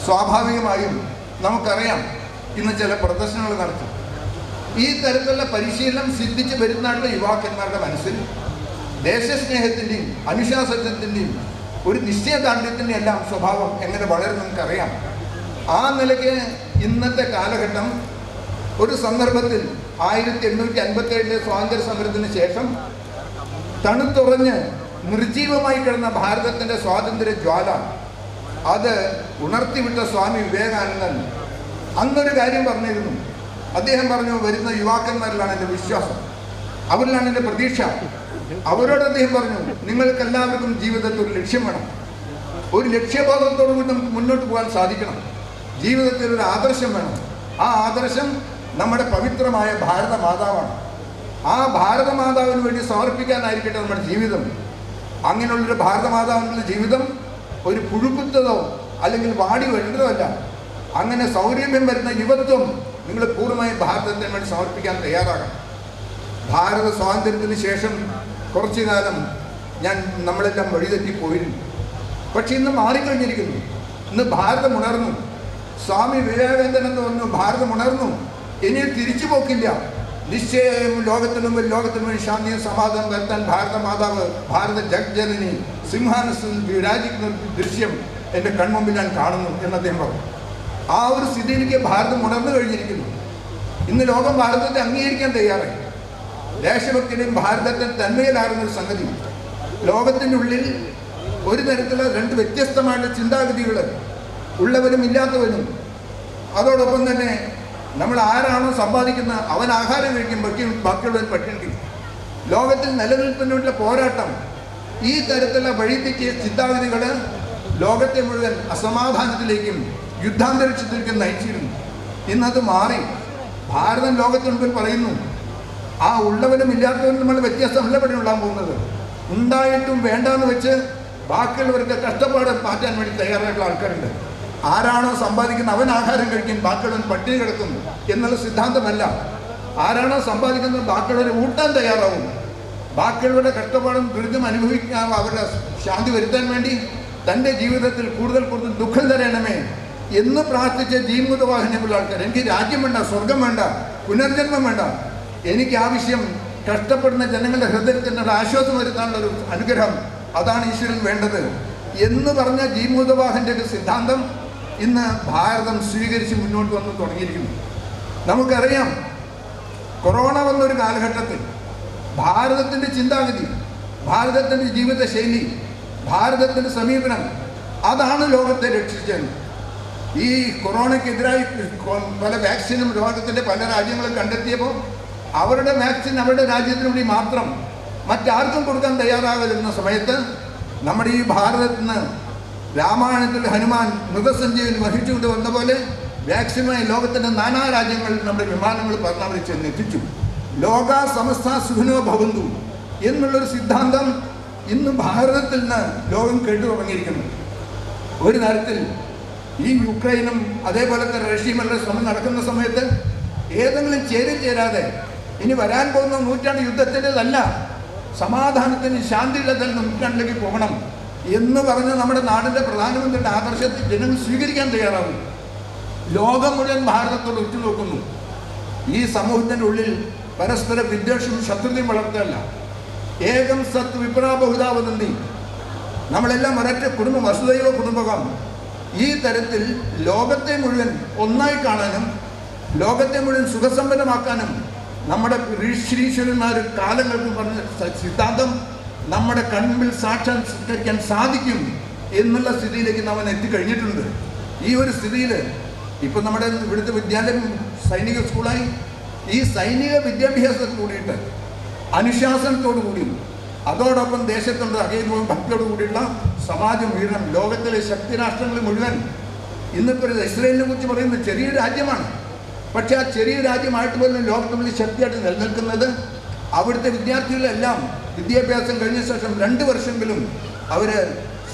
സ്വാഭാവികമായും നമുക്കറിയാം, ഇന്ന് ചില പ്രദർശനങ്ങൾ നടത്തും. ഈ തരത്തിലുള്ള പരിശീലനം സിദ്ധിച്ച് വരുന്ന യുവാക്കന്മാരുടെ മനസ്സിൽ ദേശസ്നേഹത്തിൻ്റെയും അനുശാസനത്തിൻ്റെയും ഒരു നിശ്ചയദാർഢ്യത്തിൻ്റെ എല്ലാം സ്വഭാവം എങ്ങനെ വളരെ നമുക്കറിയാം. ആ നിലയ്ക്ക് ഇന്നത്തെ കാലഘട്ടം ഒരു സന്ദർഭത്തിൽ 1857 സ്വാതന്ത്ര്യ സമരത്തിന് ശേഷം തണുത്തുറഞ്ഞ് നിർജീവമായി കിടന്ന ഭാരതത്തിൻ്റെ സ്വാതന്ത്ര്യ ജ്വാല അത് ഉണർത്തിവിട്ട സ്വാമി വിവേകാനന്ദൻ അന്നൊരു കാര്യം പറഞ്ഞിരുന്നു. അദ്ദേഹം പറഞ്ഞു, വരുന്ന യുവാക്കന്മാരിലാണ് എൻ്റെ വിശ്വാസം, അവരിലാണ് എൻ്റെ പ്രതീക്ഷ. അവരോട് അദ്ദേഹം പറഞ്ഞു, നിങ്ങൾക്കെല്ലാവർക്കും ജീവിതത്തിൽ ഒരു ലക്ഷ്യം വേണം. ഒരു ലക്ഷ്യബോധത്തോടു കൂടി നമുക്ക് മുന്നോട്ട് പോകാൻ സാധിക്കണം. ജീവിതത്തിൽ ഒരു ആദർശം വേണം. ആ ആദർശം നമ്മുടെ പവിത്രമായ ഭാരത മാതാവാണ്. ആ ഭാരത മാതാവിന് വേണ്ടി സമർപ്പിക്കാനായിരിക്കട്ടെ നമ്മുടെ ജീവിതം. അങ്ങനെയുള്ളൊരു ഭാരത മാതാവിനുള്ള ജീവിതം ഒരു പുഴുക്കുത്തതോ അല്ലെങ്കിൽ വാടി വരുന്നതോ അല്ല. അങ്ങനെ സൗരഭ്യം വരുന്ന യുവത്വം നിങ്ങൾ പൂർണ്ണമായും ഭാരതത്തിന് വേണ്ടി സമർപ്പിക്കാൻ തയ്യാറാകണം. ഭാരത സ്വാതന്ത്ര്യത്തിന് ശേഷം കുറച്ചു കാലം നമ്മളെല്ലാം വഴിതെറ്റിപ്പോയിരുന്നു. പക്ഷെ ഇന്ന് മാറിക്കഴിഞ്ഞിരിക്കുന്നു. ഇന്ന് ഭാരതം ഉണർന്നു. സ്വാമി വിവേകാനന്ദൻ എന്ന് പറഞ്ഞു, ഭാരതം ഉണർന്നു, ഇനി തിരിച്ചു പോക്കില്ല. നിശ്ചയം ലോകത്തിന് മുമ്പിൽ ശാന്തിയും സമാധാനം വരുത്താൻ ഭാരത മാതാവ്, ഭാരത ജഗ്ജനനി സിംഹാസനത്തിൽ വിരാജിക്കുന്ന ദൃശ്യം എൻ്റെ കൺമുമ്പിൽ ഞാൻ കാണുന്നു എന്ന് അദ്ദേഹം പറഞ്ഞു. ആ ഒരു സ്ഥിതിയിലേക്ക് ഭാരതം ഉണർന്നു കഴിഞ്ഞിരിക്കുന്നു. ഇന്ന് ലോകം ഭാരതത്തെ അംഗീകരിക്കാൻ തയ്യാറായി. ദേശഭക്തിയുടെയും ഭാരതത്തിൻ്റെ തന്മയിലാകുന്നൊരു സംഗതി. ലോകത്തിൻ്റെ ഉള്ളിൽ ഒരു തരത്തിലുള്ള രണ്ട് വ്യത്യസ്തമായിട്ടുള്ള ചിന്താഗതികൾ ഉള്ളവരും ഇല്ലാത്തവരും. അതോടൊപ്പം തന്നെ നമ്മൾ ആരാണോ സമ്പാദിക്കുന്നത് അവൻ ആഹാരം കഴിക്കും, ബാക്കിയുള്ളവർ പട്ടിണി. ലോകത്തിൽ നിലനിൽപ്പിനുള്ള പോരാട്ടം, ഈ തരത്തിലുള്ള വഴിതെറ്റിയ ചിന്താഗതികൾ ലോകത്തെ മുഴുവൻ അസമാധാനത്തിലേക്കും യുദ്ധാന്തരീക്ഷത്തിലേക്കും നയിച്ചിരുന്നു. ഇന്നത് മാറി ഭാരതം ലോകത്തിന് മുമ്പിൽ പറയുന്നു, ആ ഉള്ളവനും ഇല്ലാത്തവനും നമ്മൾ വ്യത്യാസമല്ല ഇവിടെ ഉണ്ടാകാൻ പോകുന്നത്. ഉണ്ടായിട്ടും വേണ്ടാന്ന് വെച്ച് ബാക്കിയുള്ളവർക്ക് കഷ്ടപ്പാട് മാറ്റാൻ വേണ്ടി തയ്യാറായിട്ടുള്ള ആൾക്കാരുണ്ട്. ആരാണോ സമ്പാദിക്കുന്നത് അവൻ ആഹാരം കഴിക്കും, ബാക്കിയുള്ളവൻ പട്ടിണി കിടക്കുന്നു എന്നുള്ള സിദ്ധാന്തമല്ല. ആരാണോ സമ്പാദിക്കുന്നത് ബാക്കിയുള്ളവരെ ഊട്ടാൻ തയ്യാറാവും. ബാക്കിയുള്ളവരുടെ കഷ്ടപ്പാടും ദുരിതം അനുഭവിക്കാൻ അവരുടെ ശാന്തി വരുത്താൻ വേണ്ടി തൻ്റെ ജീവിതത്തിൽ കൂടുതൽ ദുഃഖം തരണമേ എന്ന് പ്രാർത്ഥിച്ച ജീവതവാഹിനിയുള്ള ആൾക്കാർ. എനിക്ക് രാജ്യം വേണ്ട, സ്വർഗം വേണ്ട, പുനർജന്മം വേണ്ട, എനിക്ക് ആവശ്യം കഷ്ടപ്പെടുന്ന ജനങ്ങളുടെ ഹൃദയത്തിനുള്ള ആശ്വാസം വരുത്താനുള്ള ഒരു അനുഗ്രഹം, അതാണ് ഈശ്വരൻ വേണ്ടത് എന്ന് പറഞ്ഞ ജീവതവാഹൻ്റെ ഒരു സിദ്ധാന്തം ഇന്ന് ഭാരതം സ്വീകരിച്ച് മുന്നോട്ട് വന്ന് തുടങ്ങിയിരിക്കുന്നു. നമുക്കറിയാം, കൊറോണ വന്നൊരു കാലഘട്ടത്തിൽ ഭാരതത്തിൻ്റെ ചിന്താഗതി, ഭാരതത്തിൻ്റെ ജീവിതശൈലി, ഭാരതത്തിൻ്റെ സമീപനം അതാണ് ലോകത്തെ രക്ഷിച്ചത്. ഈ കൊറോണയ്ക്കെതിരായി പല വാക്സിനും ലോകത്തിൻ്റെ പല രാജ്യങ്ങളും കണ്ടെത്തിയപ്പോൾ അവരുടെ വാക്സിൻ അവരുടെ രാജ്യത്തിന് വേണ്ടി മാത്രം മറ്റാർക്കും കൊടുക്കാൻ തയ്യാറാകുന്ന സമയത്ത് നമ്മുടെ ഈ ഭാരതത്തിൽ നിന്ന് രാമായണത്തിൽ ഹനുമാൻ മൃഗസഞ്ജീവനി വഹിച്ചുകൊണ്ട് വന്ന പോലെ വാക്സിനുമായി ലോകത്തിൻ്റെ നാനാ രാജ്യങ്ങളിൽ നമ്മുടെ വിമാനങ്ങൾ പറഞ്ഞവർ ചെന്നെത്തിച്ചു. ലോക സമസ്ത സുഖിനോ ഭവന്തു എന്നുള്ളൊരു സിദ്ധാന്തം ഇന്ന് ഭാരതത്തിൽ നിന്ന് ലോകം കേട്ടു തുടങ്ങിയിരിക്കുന്നു. ഒരു തരത്തിൽ ഈ യുക്രൈനും അതേപോലത്തെ റഷ്യയുമല്ല ശ്രമം നടക്കുന്ന സമയത്ത് ഏതെങ്കിലും ചേരാതെ ഇനി വരാൻ പോകുന്ന നൂറ്റാണ്ട് യുദ്ധത്തിൻ്റെതല്ല, സമാധാനത്തിന് ശാന്തിയുടെ നൂറ്റാണ്ടിലേക്ക് പോകണം എന്ന് പറഞ്ഞ് നമ്മുടെ നാടിൻ്റെ പ്രധാനമന്ത്രിയുടെ ആദർശത്തിൽ ജനങ്ങൾ സ്വീകരിക്കാൻ തയ്യാറാവും. ലോകം മുഴുവൻ ഭാരതത്തോട് ഉറ്റുനോക്കുന്നു. ഈ സമൂഹത്തിൻ്റെ ഉള്ളിൽ പരസ്പര വിദ്വേഷവും ശത്രുതയും വളർത്തല്ല. ഏകം സത് വിപ്രാ ബഹുധാവതന്തി, നമ്മളെല്ലാം ഒരൊറ്റ കുടുംബം, വസുദൈവ കുടുംബകം. ഈ തരത്തിൽ ലോകത്തെ മുഴുവൻ ഒന്നായി കാണാനും ലോകത്തെ മുഴുവൻ സുഖസമ്പന്നമാക്കാനും നമ്മുടെ ഋഷീശ്വരന്മാർ കാലങ്ങൾക്ക് പറഞ്ഞ സിദ്ധാന്തം നമ്മുടെ കൺമുമ്പിൽ സാക്ഷാത്കരിക്കാൻ സാധിക്കും എന്നുള്ള സ്ഥിതിയിലേക്ക് നമ്മൾ എത്തിക്കഴിഞ്ഞിട്ടുണ്ട്. ഈ ഒരു സ്ഥിതിയിൽ ഇപ്പം നമ്മുടെ ഇവിടുത്തെ വിദ്യാലയം സൈനിക സ്കൂളായി. ഈ സൈനിക വിദ്യാഭ്യാസത്തിൽ കൂടിയിട്ട് അനുശാസനത്തോടു കൂടി അതോടൊപ്പം ദേശത്തുണ്ട് അതേപോലെ ഭക്തിയോട് കൂടിയുള്ള സമാജം ഉയരണം. ലോകത്തിലെ ശക്തി രാഷ്ട്രങ്ങൾ മുഴുവൻ ഇന്നിപ്പോൾ ഇസ്രയേലിനെ കുറിച്ച് പറയുന്നത് ചെറിയ രാജ്യമാണ്. പക്ഷേ ആ ചെറിയ രാജ്യമായിട്ട് പോലും ലോകത്തിൽ ശക്തിയായിട്ട് നിലനിൽക്കുന്നത് അവിടുത്തെ വിദ്യാർത്ഥികളെല്ലാം വിദ്യാഭ്യാസം കഴിഞ്ഞ ശേഷം 2 വർഷമെങ്കിലും അവർ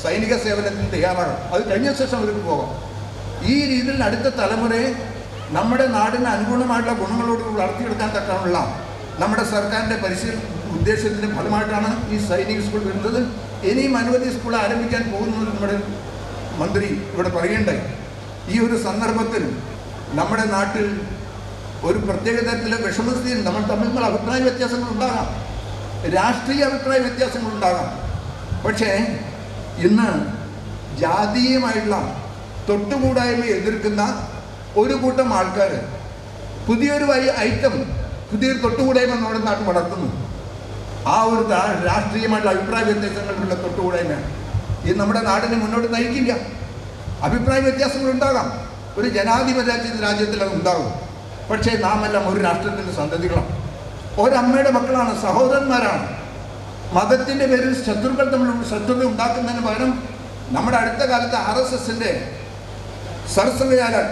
സൈനിക സേവനത്തിന് തയ്യാറാകും. അത് കഴിഞ്ഞ ശേഷം അവർക്ക് പോകാം. ഈ രീതിയിൽ അടുത്ത തലമുറയെ നമ്മുടെ നാടിന് അനുകൂലമായിട്ടുള്ള ഗുണങ്ങളോട് വളർത്തിയെടുക്കാൻ തക്കാനുള്ള നമ്മുടെ സർക്കാരിൻ്റെ ഉദ്ദേശത്തിൻ്റെ ഫലമായിട്ടാണ് ഈ സൈനിക സ്കൂൾ വരുന്നത്. ഇനിയും അനവധി സ്കൂൾ ആരംഭിക്കാൻ പോകുന്നത് നമ്മുടെ മന്ത്രി ഇവിടെ പറയുണ്ടായി. ഈ ഒരു സന്ദർഭത്തിൽ നമ്മുടെ നാട്ടിൽ ഒരു പ്രത്യേക തരത്തിലെ വിഷമസ്ഥിതിയിൽ നമ്മൾ തമ്മിലുള്ള അഭിപ്രായ വ്യത്യാസങ്ങളുണ്ടാകാം, രാഷ്ട്രീയ അഭിപ്രായ വ്യത്യാസങ്ങളുണ്ടാകാം. പക്ഷേ ഇന്ന് ജാതീയമായിട്ടുള്ള തൊട്ടുകൂടായ്മയെ എതിർക്കുന്ന ഒരു കൂട്ടം ആൾക്കാർ പുതിയൊരു പുതിയൊരു തൊട്ടുകൂടായ്മ നമ്മുടെ നാട്ടിൽ വളർത്തുന്നു. ആ ഒരു രാഷ്ട്രീയമായിട്ടുള്ള അഭിപ്രായ വ്യത്യാസങ്ങളിലുള്ള തൊട്ടുകൂടായ്മയാണ് ഇത് നമ്മുടെ നാടിനെ മുന്നോട്ട് നയിക്കില്ല. അഭിപ്രായ വ്യത്യാസങ്ങളുണ്ടാകാം, ഒരു ജനാധിപത്യ രാജ്യത്തിൽ അത് ഉണ്ടാകും. പക്ഷേ നാം എല്ലാം ഒരു രാഷ്ട്രത്തിൻ്റെ സന്തതികളാണ്, ഒരമ്മയുടെ മക്കളാണ്, സഹോദരന്മാരാണ്. മതത്തിൻ്റെ പേരിൽ ശത്രുക്കൾ തമ്മിലുള്ള ശത്രുത ഉണ്ടാക്കുന്നതിന് പകരം നമ്മുടെ അടുത്ത കാലത്ത് RSSൻ്റെ സർസംഘചാലകൻ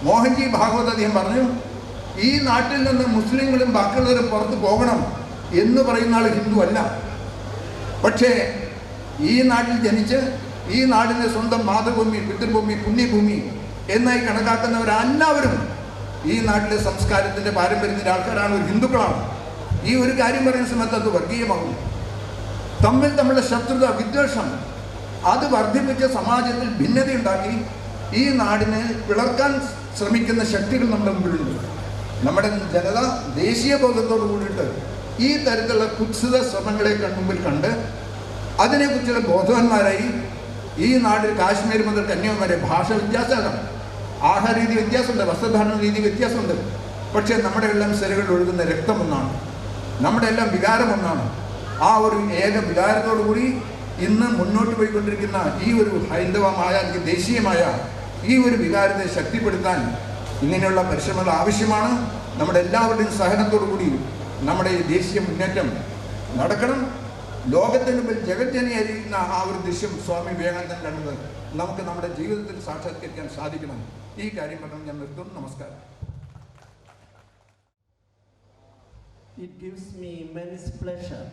മോഹൻജി ഭാഗവത് അദ്ദേഹം പറഞ്ഞു, ഈ നാട്ടിൽ നിന്ന് മുസ്ലിങ്ങളും ബാക്കിയുള്ളവരും പുറത്ത് പോകണം എന്ന് പറയുന്ന ആൾ ഹിന്ദു അല്ല. പക്ഷേ ഈ നാട്ടിൽ ജനിച്ച് ഈ നാടിൻ്റെ സ്വന്തം മാതൃഭൂമി, പിതൃഭൂമി, പുണ്യഭൂമി എന്നായി കണക്കാക്കുന്നവരെല്ലാവരും ഈ നാട്ടിലെ സംസ്കാരത്തിൻ്റെ പാരമ്പര്യത്തിൻ്റെ ആൾക്കാരാണ്, ഒരു ഹിന്ദുക്കളാണ്. ഈ ഒരു കാര്യം പറയുന്ന സമയത്ത് അത് വർഗീയമാകും. തമ്മിലുള്ള ശത്രുത, വിദ്വേഷം അത് വർദ്ധിപ്പിച്ച സമാജത്തിൽ ഭിന്നതയുണ്ടാക്കി ഈ നാടിനെ പിളർക്കാൻ ശ്രമിക്കുന്ന ശക്തികൾ നമ്മുടെ മുമ്പിലുണ്ട്. നമ്മുടെ ജനത ദേശീയ ബോധത്തോട് കൂടിയിട്ട് ഈ തരത്തിലുള്ള കുത്സിത ശ്രമങ്ങളെ മുമ്പിൽ കണ്ട് അതിനെക്കുറിച്ചുള്ള ബോധവാന്മാരായി ഈ നാട്ടിൽ കാശ്മീർ മുതൽ കന്യാകുമാരി ഭാഷ വ്യത്യാസമാണ്, ആഹാര രീതി വ്യത്യാസമുണ്ട്, വസ്ത്രധാരണ രീതി വ്യത്യാസമുണ്ട്. പക്ഷേ നമ്മുടെ എല്ലാം ശരീരങ്ങളിൽ ഒഴുകുന്ന രക്തം ഒന്നാണ്, നമ്മുടെ എല്ലാം വികാരം ഒന്നാണ്. ആ ഒരു ഏക വികാരത്തോടു കൂടി ഇന്ന് മുന്നോട്ട് പോയിക്കൊണ്ടിരിക്കുന്ന ഈ ഒരു ഹൈന്ദവമായ അല്ലെങ്കിൽ ദേശീയമായ ഈ ഒരു വികാരത്തെ ശക്തിപ്പെടുത്താൻ ഇങ്ങനെയുള്ള പരിശ്രമങ്ങൾ ആവശ്യമാണ്. നമ്മുടെ എല്ലാവരുടെയും സഹനത്തോടു കൂടി നമ്മുടെ ഈ ദേശീയ മുന്നേറ്റം നടക്കണം. ലോകത്തിന് മുമ്പിൽ ജഗജ്ജനിയായിരിക്കുന്ന ആ ഒരു ദൃശ്യം സ്വാമി വിവേകാനന്ദൻ കണ്ടത് നമുക്ക് നമ്മുടെ ജീവിതത്തിൽ സാക്ഷാത്കരിക്കാൻ സാധിക്കണം. ഈ കാര്യം പറഞ്ഞ് ഞാൻ നിർത്തുന്നു. നമസ്കാരം. It gives me immense pleasure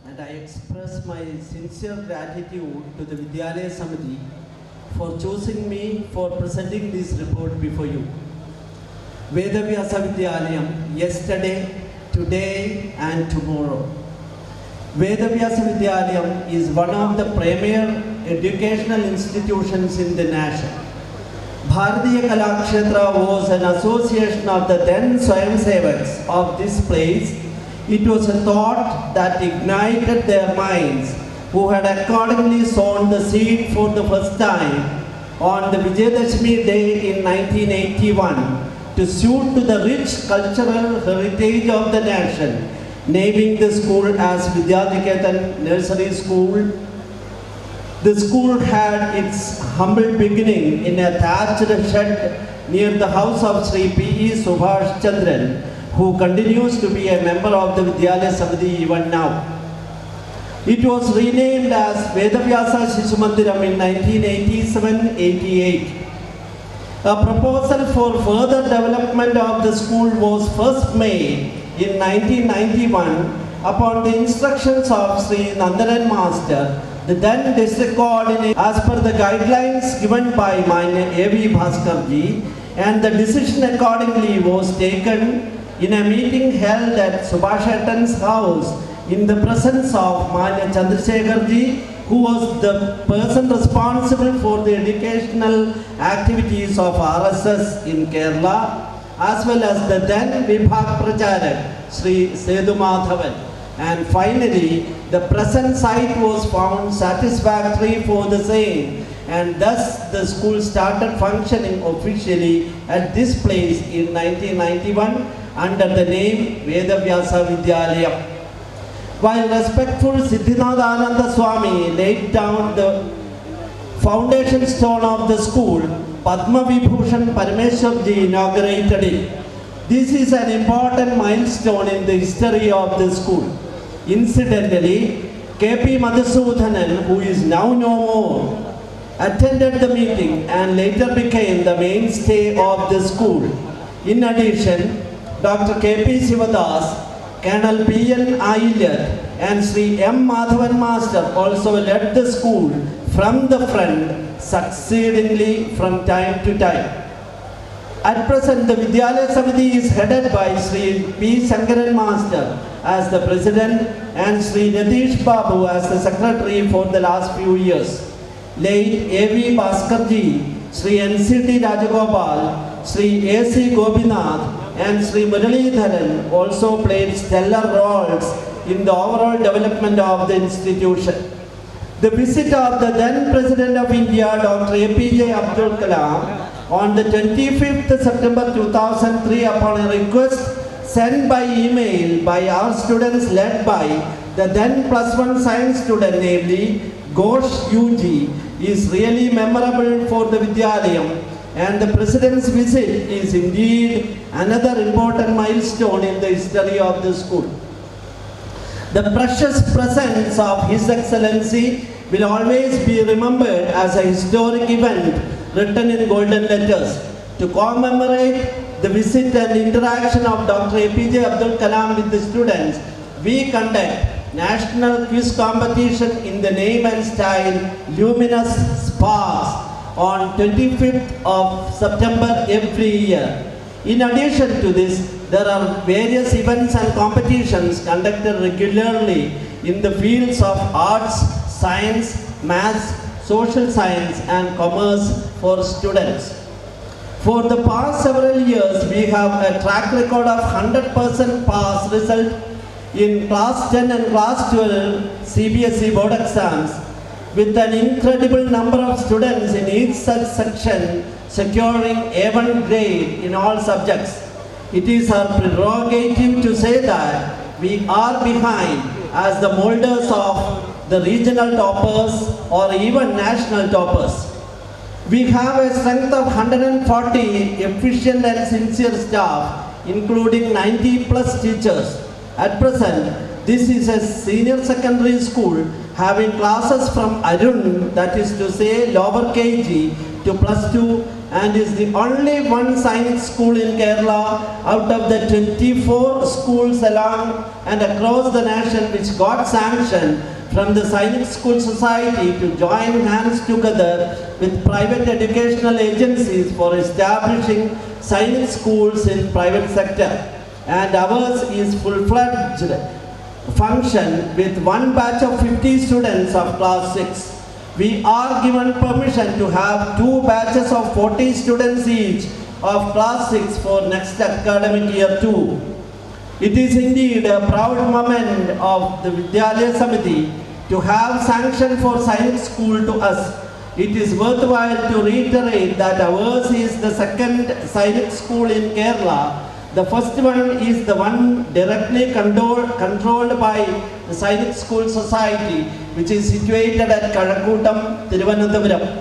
and I express my sincere gratitude to the Vidyalaya Samiti for choosing me for presenting this report before you. Vedavyasa Vidyalayam, yesterday, today and tomorrow. Vedavyasa Vidyalayam is one of the premier educational institutions in the nation. Bharatiya Kalakshetra was an association of the then Swayamsevaks of this place. It was a thought that ignited their minds, who had accordingly sown the seed for the first time on the Vijayadashmi day in 1981 to suit to the rich cultural heritage of the nation, naming the school as Vidyaniketan Nursery School. The school had its humble beginning in a thatched shed near the house of Sri P.E. Subhash Chandran, who continues to be a member of the Vidyalaya Samiti even now. It was renamed as Vedavyasa Shishu Mandiram in 1987-88. A proposal for further development of the school was first made in 1991 upon the instructions of Sri Nandanan Master, the then district coordinator, as per the guidelines given by Manya A.V. Bhaskarji, and the decision accordingly was taken in a meeting held at Subhash Shetty's house in the presence of Manya Chandrasekharji, who was the person responsible for the educational activities of RSS in Kerala, as well as the then Vibhag Pracharak, Sri Sethu Madhavan. And finally, the present site was found satisfactory for the same, and thus the school started functioning officially at this place in 1991 under the name Vedavyasa Vidyalaya. While respectful Siddhinathananda Swami laid down the foundation stone of the school, Padma Vibhushan Parameshwarji inaugurated it. This is an important milestone in the history of the school. Incidentally, K.P. Madhusudhanan, who is now no more, attended the meeting and later became the mainstay of the school. In addition, Dr. K.P. Sivadas, Colonel P.N. Aiyar and Sri M. Madhavan Master also led the school from the front succeedingly from time to time. At present, the Vidyalaya Samiti is headed by Sri P. Shankaran Master as the president and Sri Nitish Babu as the secretary for the last few years. Late A.V. Bhaskarji, Sri N.C.T. Rajagopal, Sri A.C. Gopinath and Sri Muralidharan also played stellar roles in the overall development of the institution. The visit of the then President of India, Dr. APJ Abdul Kalam, on the 25th September 2003 upon a request sent by email by our students led by the then +1 science student, namely Ghosh UG, is really memorable for the Vidyalayam, and the President's visit is indeed another important milestone in the history of the school. The precious presence of His Excellency will always be remembered as a historic event written in golden letters. To commemorate the visit and interaction of Dr. APJ Abdul Kalam with the students, we conduct national quiz competition in the name and style Luminous Sparks on 25th of September every year. In addition to this, there are various events and competitions conducted regularly in the fields of arts, science, maths, social science and commerce for students. For the past several years, we have a track record of 100% pass result in class 10 and class 12 CBSE board exams, with an incredible number of students in each such section securing A1 grade in all subjects. It is our prerogative to say that we are behind as the molders of the regional toppers or even national toppers. We have a strength of 140 efficient and sincere staff, including 90 plus teachers. At present, this is a senior secondary school having classes from Arun, that is to say lower KG to +2, and is the only one science school in Kerala out of the 24 schools along and across the nation which got sanction from the Science School Society to join hands together with private educational agencies for establishing science schools in private sector. And ours is full-fledged function with one batch of 50 students of class 6. We are given permission to have 2 batches of 40 students each of class 6 for next academic year 2. It is indeed a proud moment of the Vidyalaya Samiti to have sanction for science school to us. It is worthwhile to reiterate that ours is the second science school in Kerala. The first one is the one directly controlled by the Science School Society, which is situated at Kazhakoottam, Thiruvananthapuram.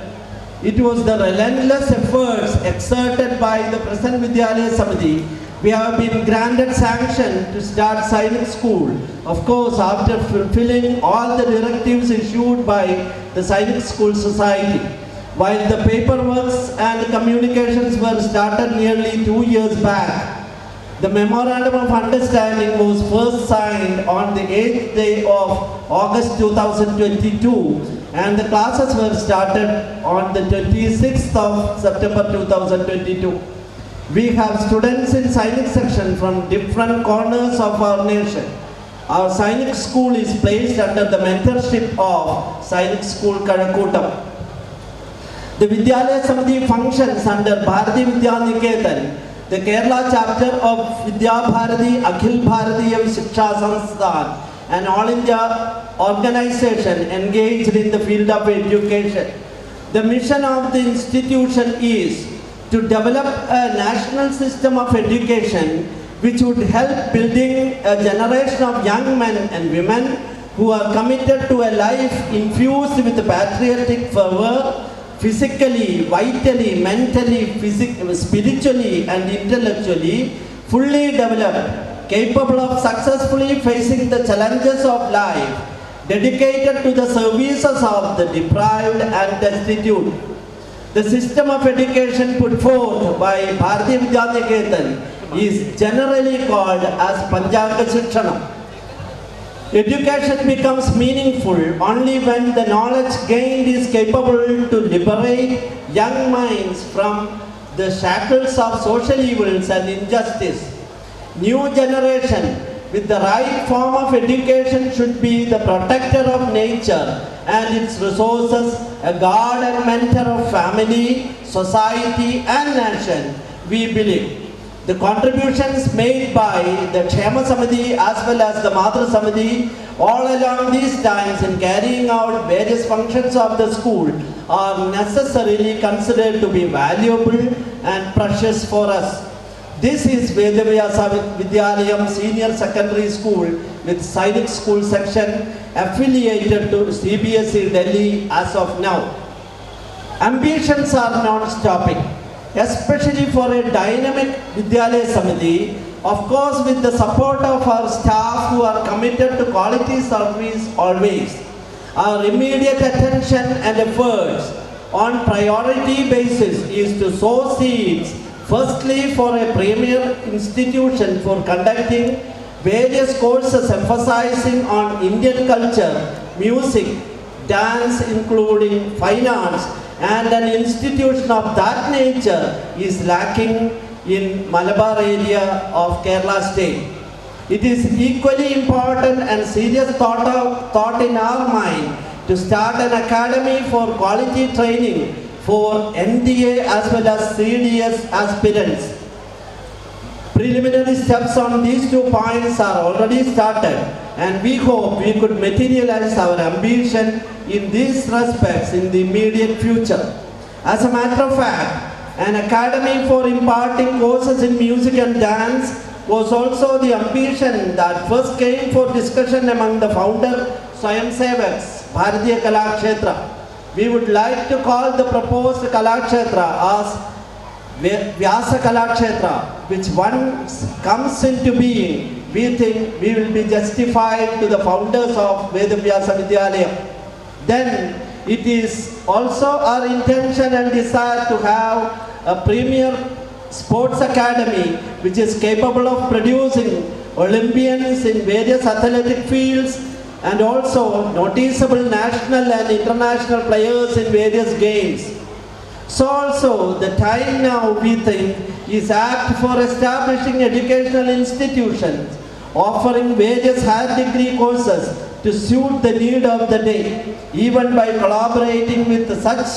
It was the relentless efforts exerted by the present Vidyalaya Samiti We have been granted sanction to start Sainik School, of course after fulfilling all the directives issued by the Sainik School Society. While the paperwork and communications were started nearly 2 years back, the Memorandum of Understanding was first signed on the 8th day of August 2022 and the classes were started on the 26th of September 2022. We have students in Sainik section from different corners of our nation. Our Sainik school is placed under the mentorship of Sainik School Karakutam. The Vidyalaya Samiti functions under Bharati Vidya Niketan, the Kerala chapter of Vidya Bharati Akhil Bharatiya Shiksha Sansthan, an all India organization engaged in the field of education. The mission of the institution is to develop a national system of education which would help building a generation of young men and women who are committed to a life infused with patriotic fervor, physically, vitally, mentally, spiritually and intellectually fully developed, capable of successfully facing the challenges of life, dedicated to the services of the deprived and destitute. The system of education put forth by Bharati Vidya Niketan is generally called as Panchanga Shikshana. Education becomes meaningful only when the knowledge gained is capable to liberate young minds from the shackles of social evils and injustice. New generation with the right form of education should be the protector of nature and its resources, a guard and mentor of family, society and nation, we believe. The contributions made by the Kshema Samiti as well as the Matra Samiti all along these times in carrying out various functions of the school are necessarily considered to be valuable and precious for us. This is Vedavyasa Vidyalayam Senior Secondary School with Sainik School section affiliated to CBSE Delhi as of now. Ambitions are non-stopping, especially for a dynamic Vidyalaya Samiti, of course with the support of our staff who are committed to quality service always. Our immediate attention and efforts on priority basis is to sow seeds, firstly for a premier institution for conducting various courses emphasizing on Indian culture, music, dance including fine arts, and an institution of that nature is lacking in Malabar area of Kerala state. It is equally important and serious thought in our mind to start an academy for quality training for NDA as well as CDS aspirants. Preliminary steps on these 2 points are already started and we hope we could materialize our ambition in these respects in the immediate future. As a matter of fact, an academy for imparting courses in music and dance was also the ambition that first came for discussion among the founder Swayamsevaks, Bharatiya Kalakshetra. We would like to call the proposed Kalakshetra as Vyasa Kalakshetra, which once comes into being, we think we will be justified to the founders of Vedavyasa Vidyalaya. Then it is also our intention and desire to have a premier sports academy which is capable of producing Olympians in various athletic fields and also noticeable national and international players in various games. So also the time now we think is apt for establishing educational institutions offering various higher degree courses to suit the need of the day, even by collaborating with such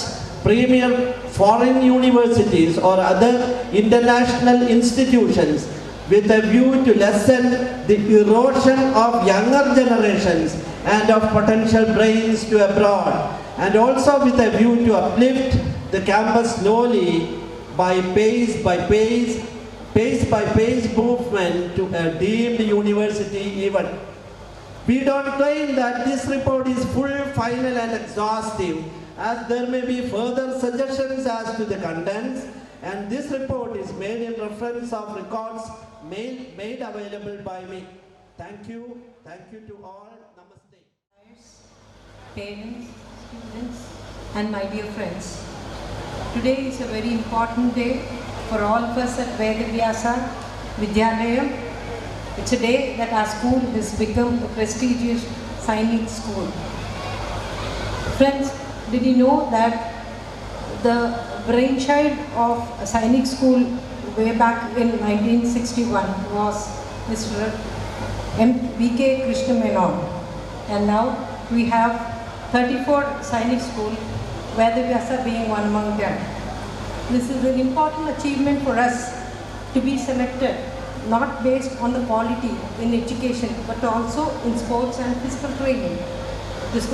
premier foreign universities or other international institutions with a view to lessen the erosion of younger generations and of potential brains to abroad, and also with a view to uplift the campus slowly by pace movement to a deemed university event. We don't claim that this report is full, final and exhaustive, as there may be further suggestions as to the contents, and this report is made in reference of records made available by me. Thank you to all. Namaste. Parents, students, and my dear friends. Today is a very important day for all of us at Vedavyasa Vidyalayam. It's a day that our school has become a prestigious Sainik school. Friends, did you know that the brainchild of a Sainik school way back in 1961 was Mr. V.K. Krishna Menon, and now we have 34 Sainik school, Vedavyasa being one among them. This is an important achievement for us to be selected not based on the quality in education but also in sports and physical training. This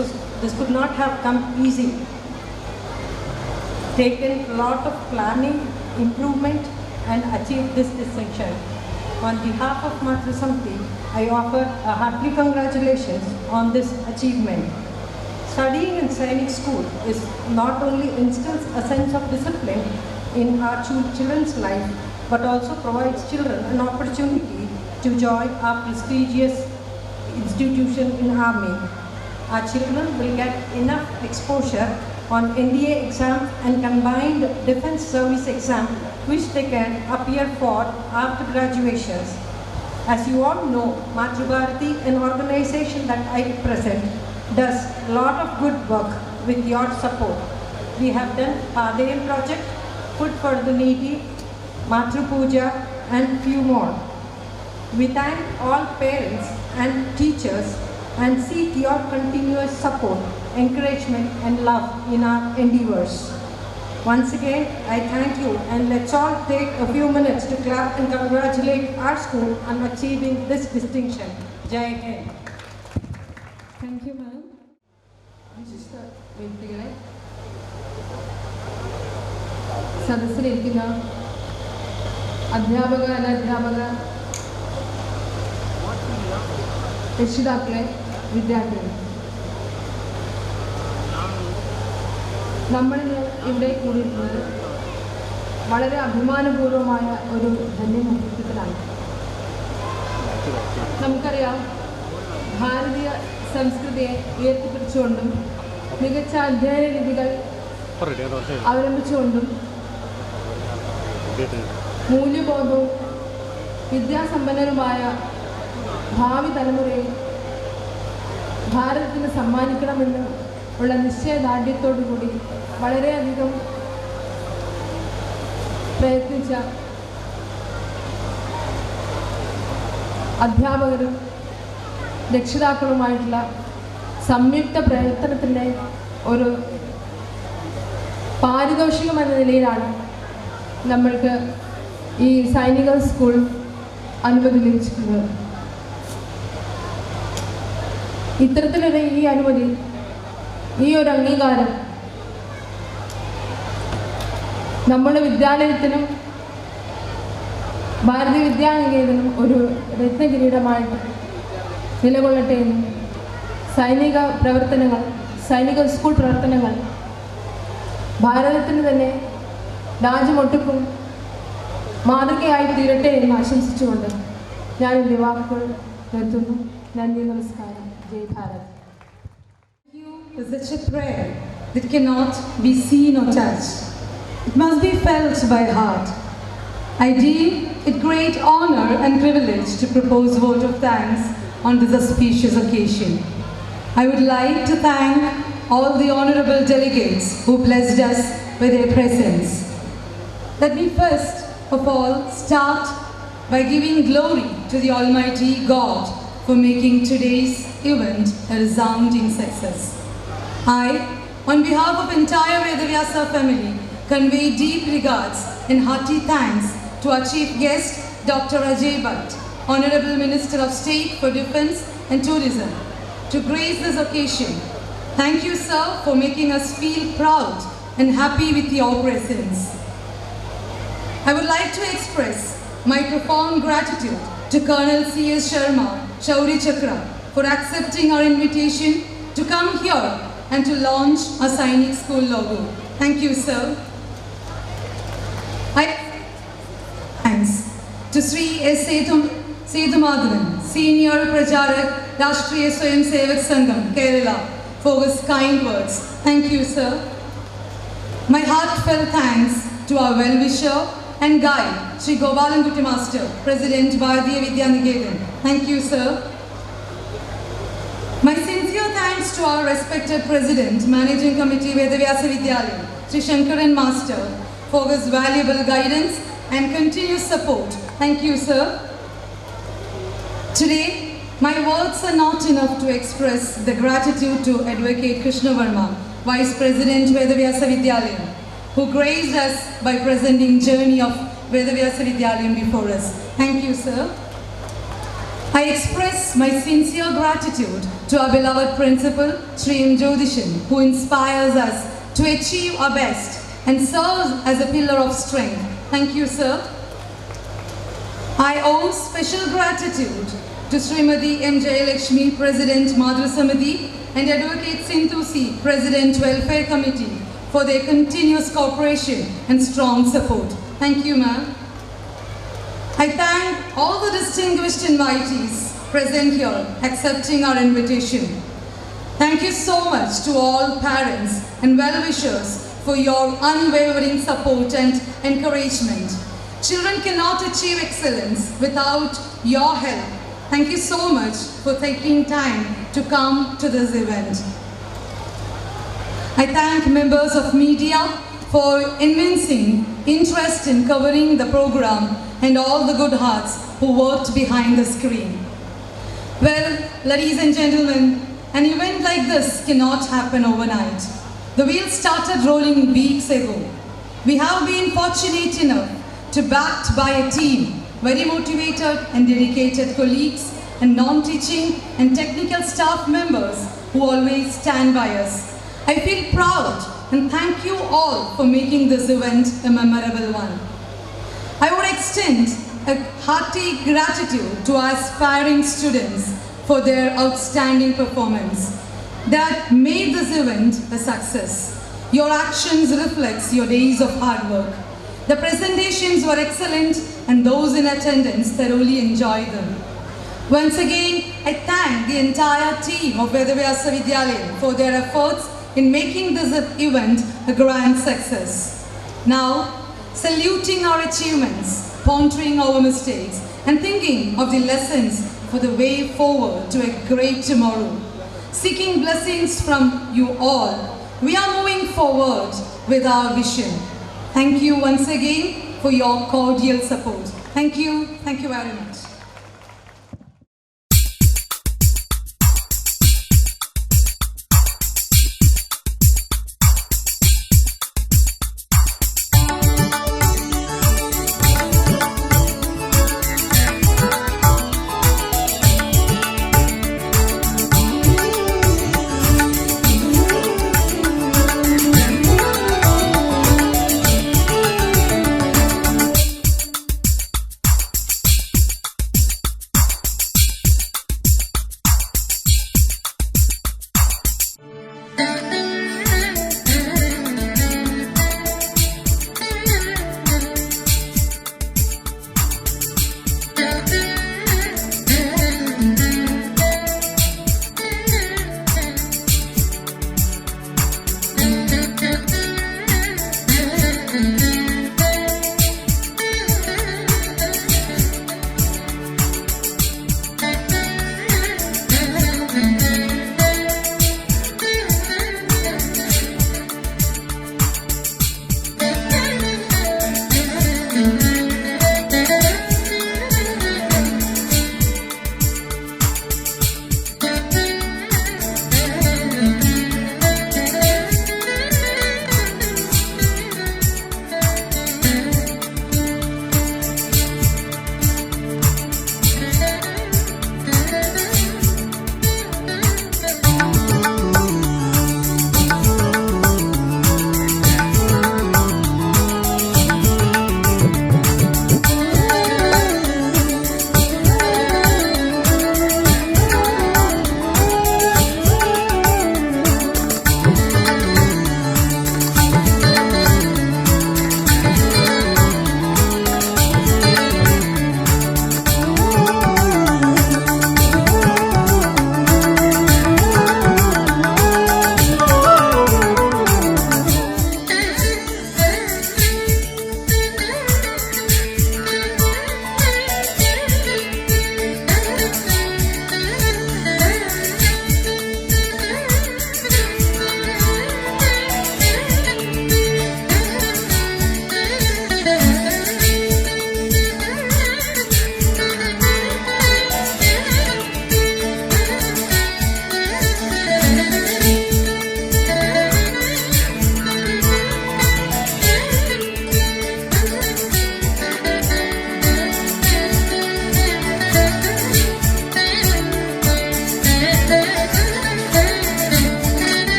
could not have come easy. Taken a lot of planning, improvement, and achieved this distinction. On behalf of Matra Samiti, I offer a hearty congratulations on this achievement. Studying in Sainik school is not only instills a sense of discipline in our children's life, but also provides children an opportunity to join our prestigious institution in Army. Our children will get enough exposure on NDA exam and combined defense service exam, which they can appear for after graduations. As you all know, Matru Bharati, an organization that I represent, does a lot of good work with your support. We have done Padayam project, Food for the Needy, Matru Puja, and few more. We thank all parents and teachers and seek your continuous support, encouragement, and love in our endeavors. Once again, I thank you, and let's all take a few minutes to clap and congratulate our school on achieving this distinction. Jai Hind. Thank you, ma'am. സദസ്സിലിരിക്കുന്ന അധ്യാപക അനധ്യാപക രക്ഷിതാക്കളെ, വിദ്യാർത്ഥികൾ, നമ്മളിന്ന് ഇവിടെ കൂടിയിട്ടുള്ളത് വളരെ അഭിമാനപൂർവമായ ഒരു ധന്യമുഹൂർത്തത്തിലാണ്. നമുക്കറിയാം, ഭാരതീയ സംസ്കൃതിയെ ഉയർത്തിപ്പിടിച്ചുകൊണ്ടും മികച്ച അധ്യയന രീതികൾ അവലംബിച്ചുകൊണ്ടും മൂല്യബോധവും വിദ്യാസമ്പന്നരുമായ ഭാവി തലമുറയെ ഭാരതത്തിന് സമ്മാനിക്കണമെന്ന് ഉള്ള നിശ്ചയദാർഢ്യത്തോടുകൂടി വളരെയധികം പ്രയത്നിച്ച അധ്യാപകരും രക്ഷിതാക്കളുമായിട്ടുള്ള സംയുക്ത പ്രയത്നത്തിൻ്റെ ഒരു പാരിതോഷികം എന്ന നിലയിലാണ് നമ്മൾക്ക് ഈ സൈനിക സ്കൂൾ അനുമതി ലഭിച്ചിട്ടുള്ളത്. ഇത്തരത്തിലൊരു ഈ അനുമതി, ഈ ഒരു അംഗീകാരം നമ്മുടെ വിദ്യാലയത്തിനും ഭാരതീയ വിദ്യാനികേതനും ഒരു രത്നകിരീടമായിട്ട് നിലകൊള്ളട്ടെ എന്നും സൈനിക പ്രവർത്തനങ്ങൾ, സൈനിക സ്കൂൾ പ്രവർത്തനങ്ങൾ ഭാരതത്തിന് തന്നെ രാജ്യമൊട്ടുക്കും മാതൃകയായി തീരട്ടെ എന്ന് ആശംസിച്ചുകൊണ്ട് ഞാൻ എൻ്റെ വാക്കുകൾ നിർത്തുന്നു. നന്ദി, നമസ്കാരം. ജയ് Bharat. Is such a prayer that cannot be seen or touched. It must be felt by heart. I deem it great honor and privilege to propose vote of thanks on this auspicious occasion. I would like to thank all the honorable delegates who blessed us with their presence. Let me first of all start by giving glory to the Almighty God for making today's event a resounding success. I, on behalf of entire Vedavyasa family, convey deep regards and hearty thanks to our chief guest, Dr. Ajay Bhatt, Honorable Minister of State for Defence and Tourism, to grace this occasion. Thank you, sir, for making us feel proud and happy with your presence. I would like to express my profound gratitude to Colonel C.S. Sharma, Shauri Chakra, for accepting our invitation to come here and to launch our Sainik School logo. Thank you, sir. Thanks to Sri S. Sethumadhavan, Senior Pracharak, Rashtriya Swayam Sevak Sangam, Kerala, for his kind words. Thank you, sir. My heartfelt thanks to our well-wisher and guide, Sri Gopalankutti Master, President, Bharatiya Vidya Niketan. Thank you, sir. My sincere thanks to our respected President, Managing Committee, Vedavyasa Vidyalayam, Sri Shankaran Master, for his valuable guidance and continuous support. Thank you, sir. Today, my words are not enough to express the gratitude to Advocate Krishna Verma, Vice President, Vedavyasa Vidyalayam, who graced us by presenting journey of Vedavyasa Vidyalayam before us. Thank you, sir. I express my sincere gratitude to our beloved principal, Sri M. Jyothishan, who inspires us to achieve our best and serves as a pillar of strength. Thank you, sir. I owe special gratitude to Srimati M. Jayalakshmi, President, Madhur Samiti, and Advocate Sindhu C., President, Welfare Committee, for their continuous cooperation and strong support. Thank you, ma'am. I thank all the distinguished invitees present here accepting our invitation. Thank you so much to all parents and well-wishers for your unwavering support and encouragement. Children cannot achieve excellence without your help. Thank you so much for taking time to come to this event. I thank members of media for evincing interest in covering the program and all the good hearts who worked behind the screen. Well, ladies and gentlemen, an event like this cannot happen overnight. The wheels started rolling weeks ago. We have been fortunate enough to be backed by a team, very motivated and dedicated colleagues and non-teaching and technical staff members who always stand by us. I feel proud and thank you all for making this event a memorable one. I would extend a hearty gratitude to our aspiring students for their outstanding performance that made this event a success. Your actions reflect your days of hard work. The presentations were excellent and those in attendance thoroughly enjoyed them. Once again, I thank the entire team of Vedavyasa Vidyalayam for their efforts in making this event a grand success. Now, saluting our achievements, pondering our mistakes, and thinking of the lessons for the way forward to a great tomorrow. Seeking blessings from you all, we are moving forward with our vision. Thank you once again for your cordial support. Thank you very much.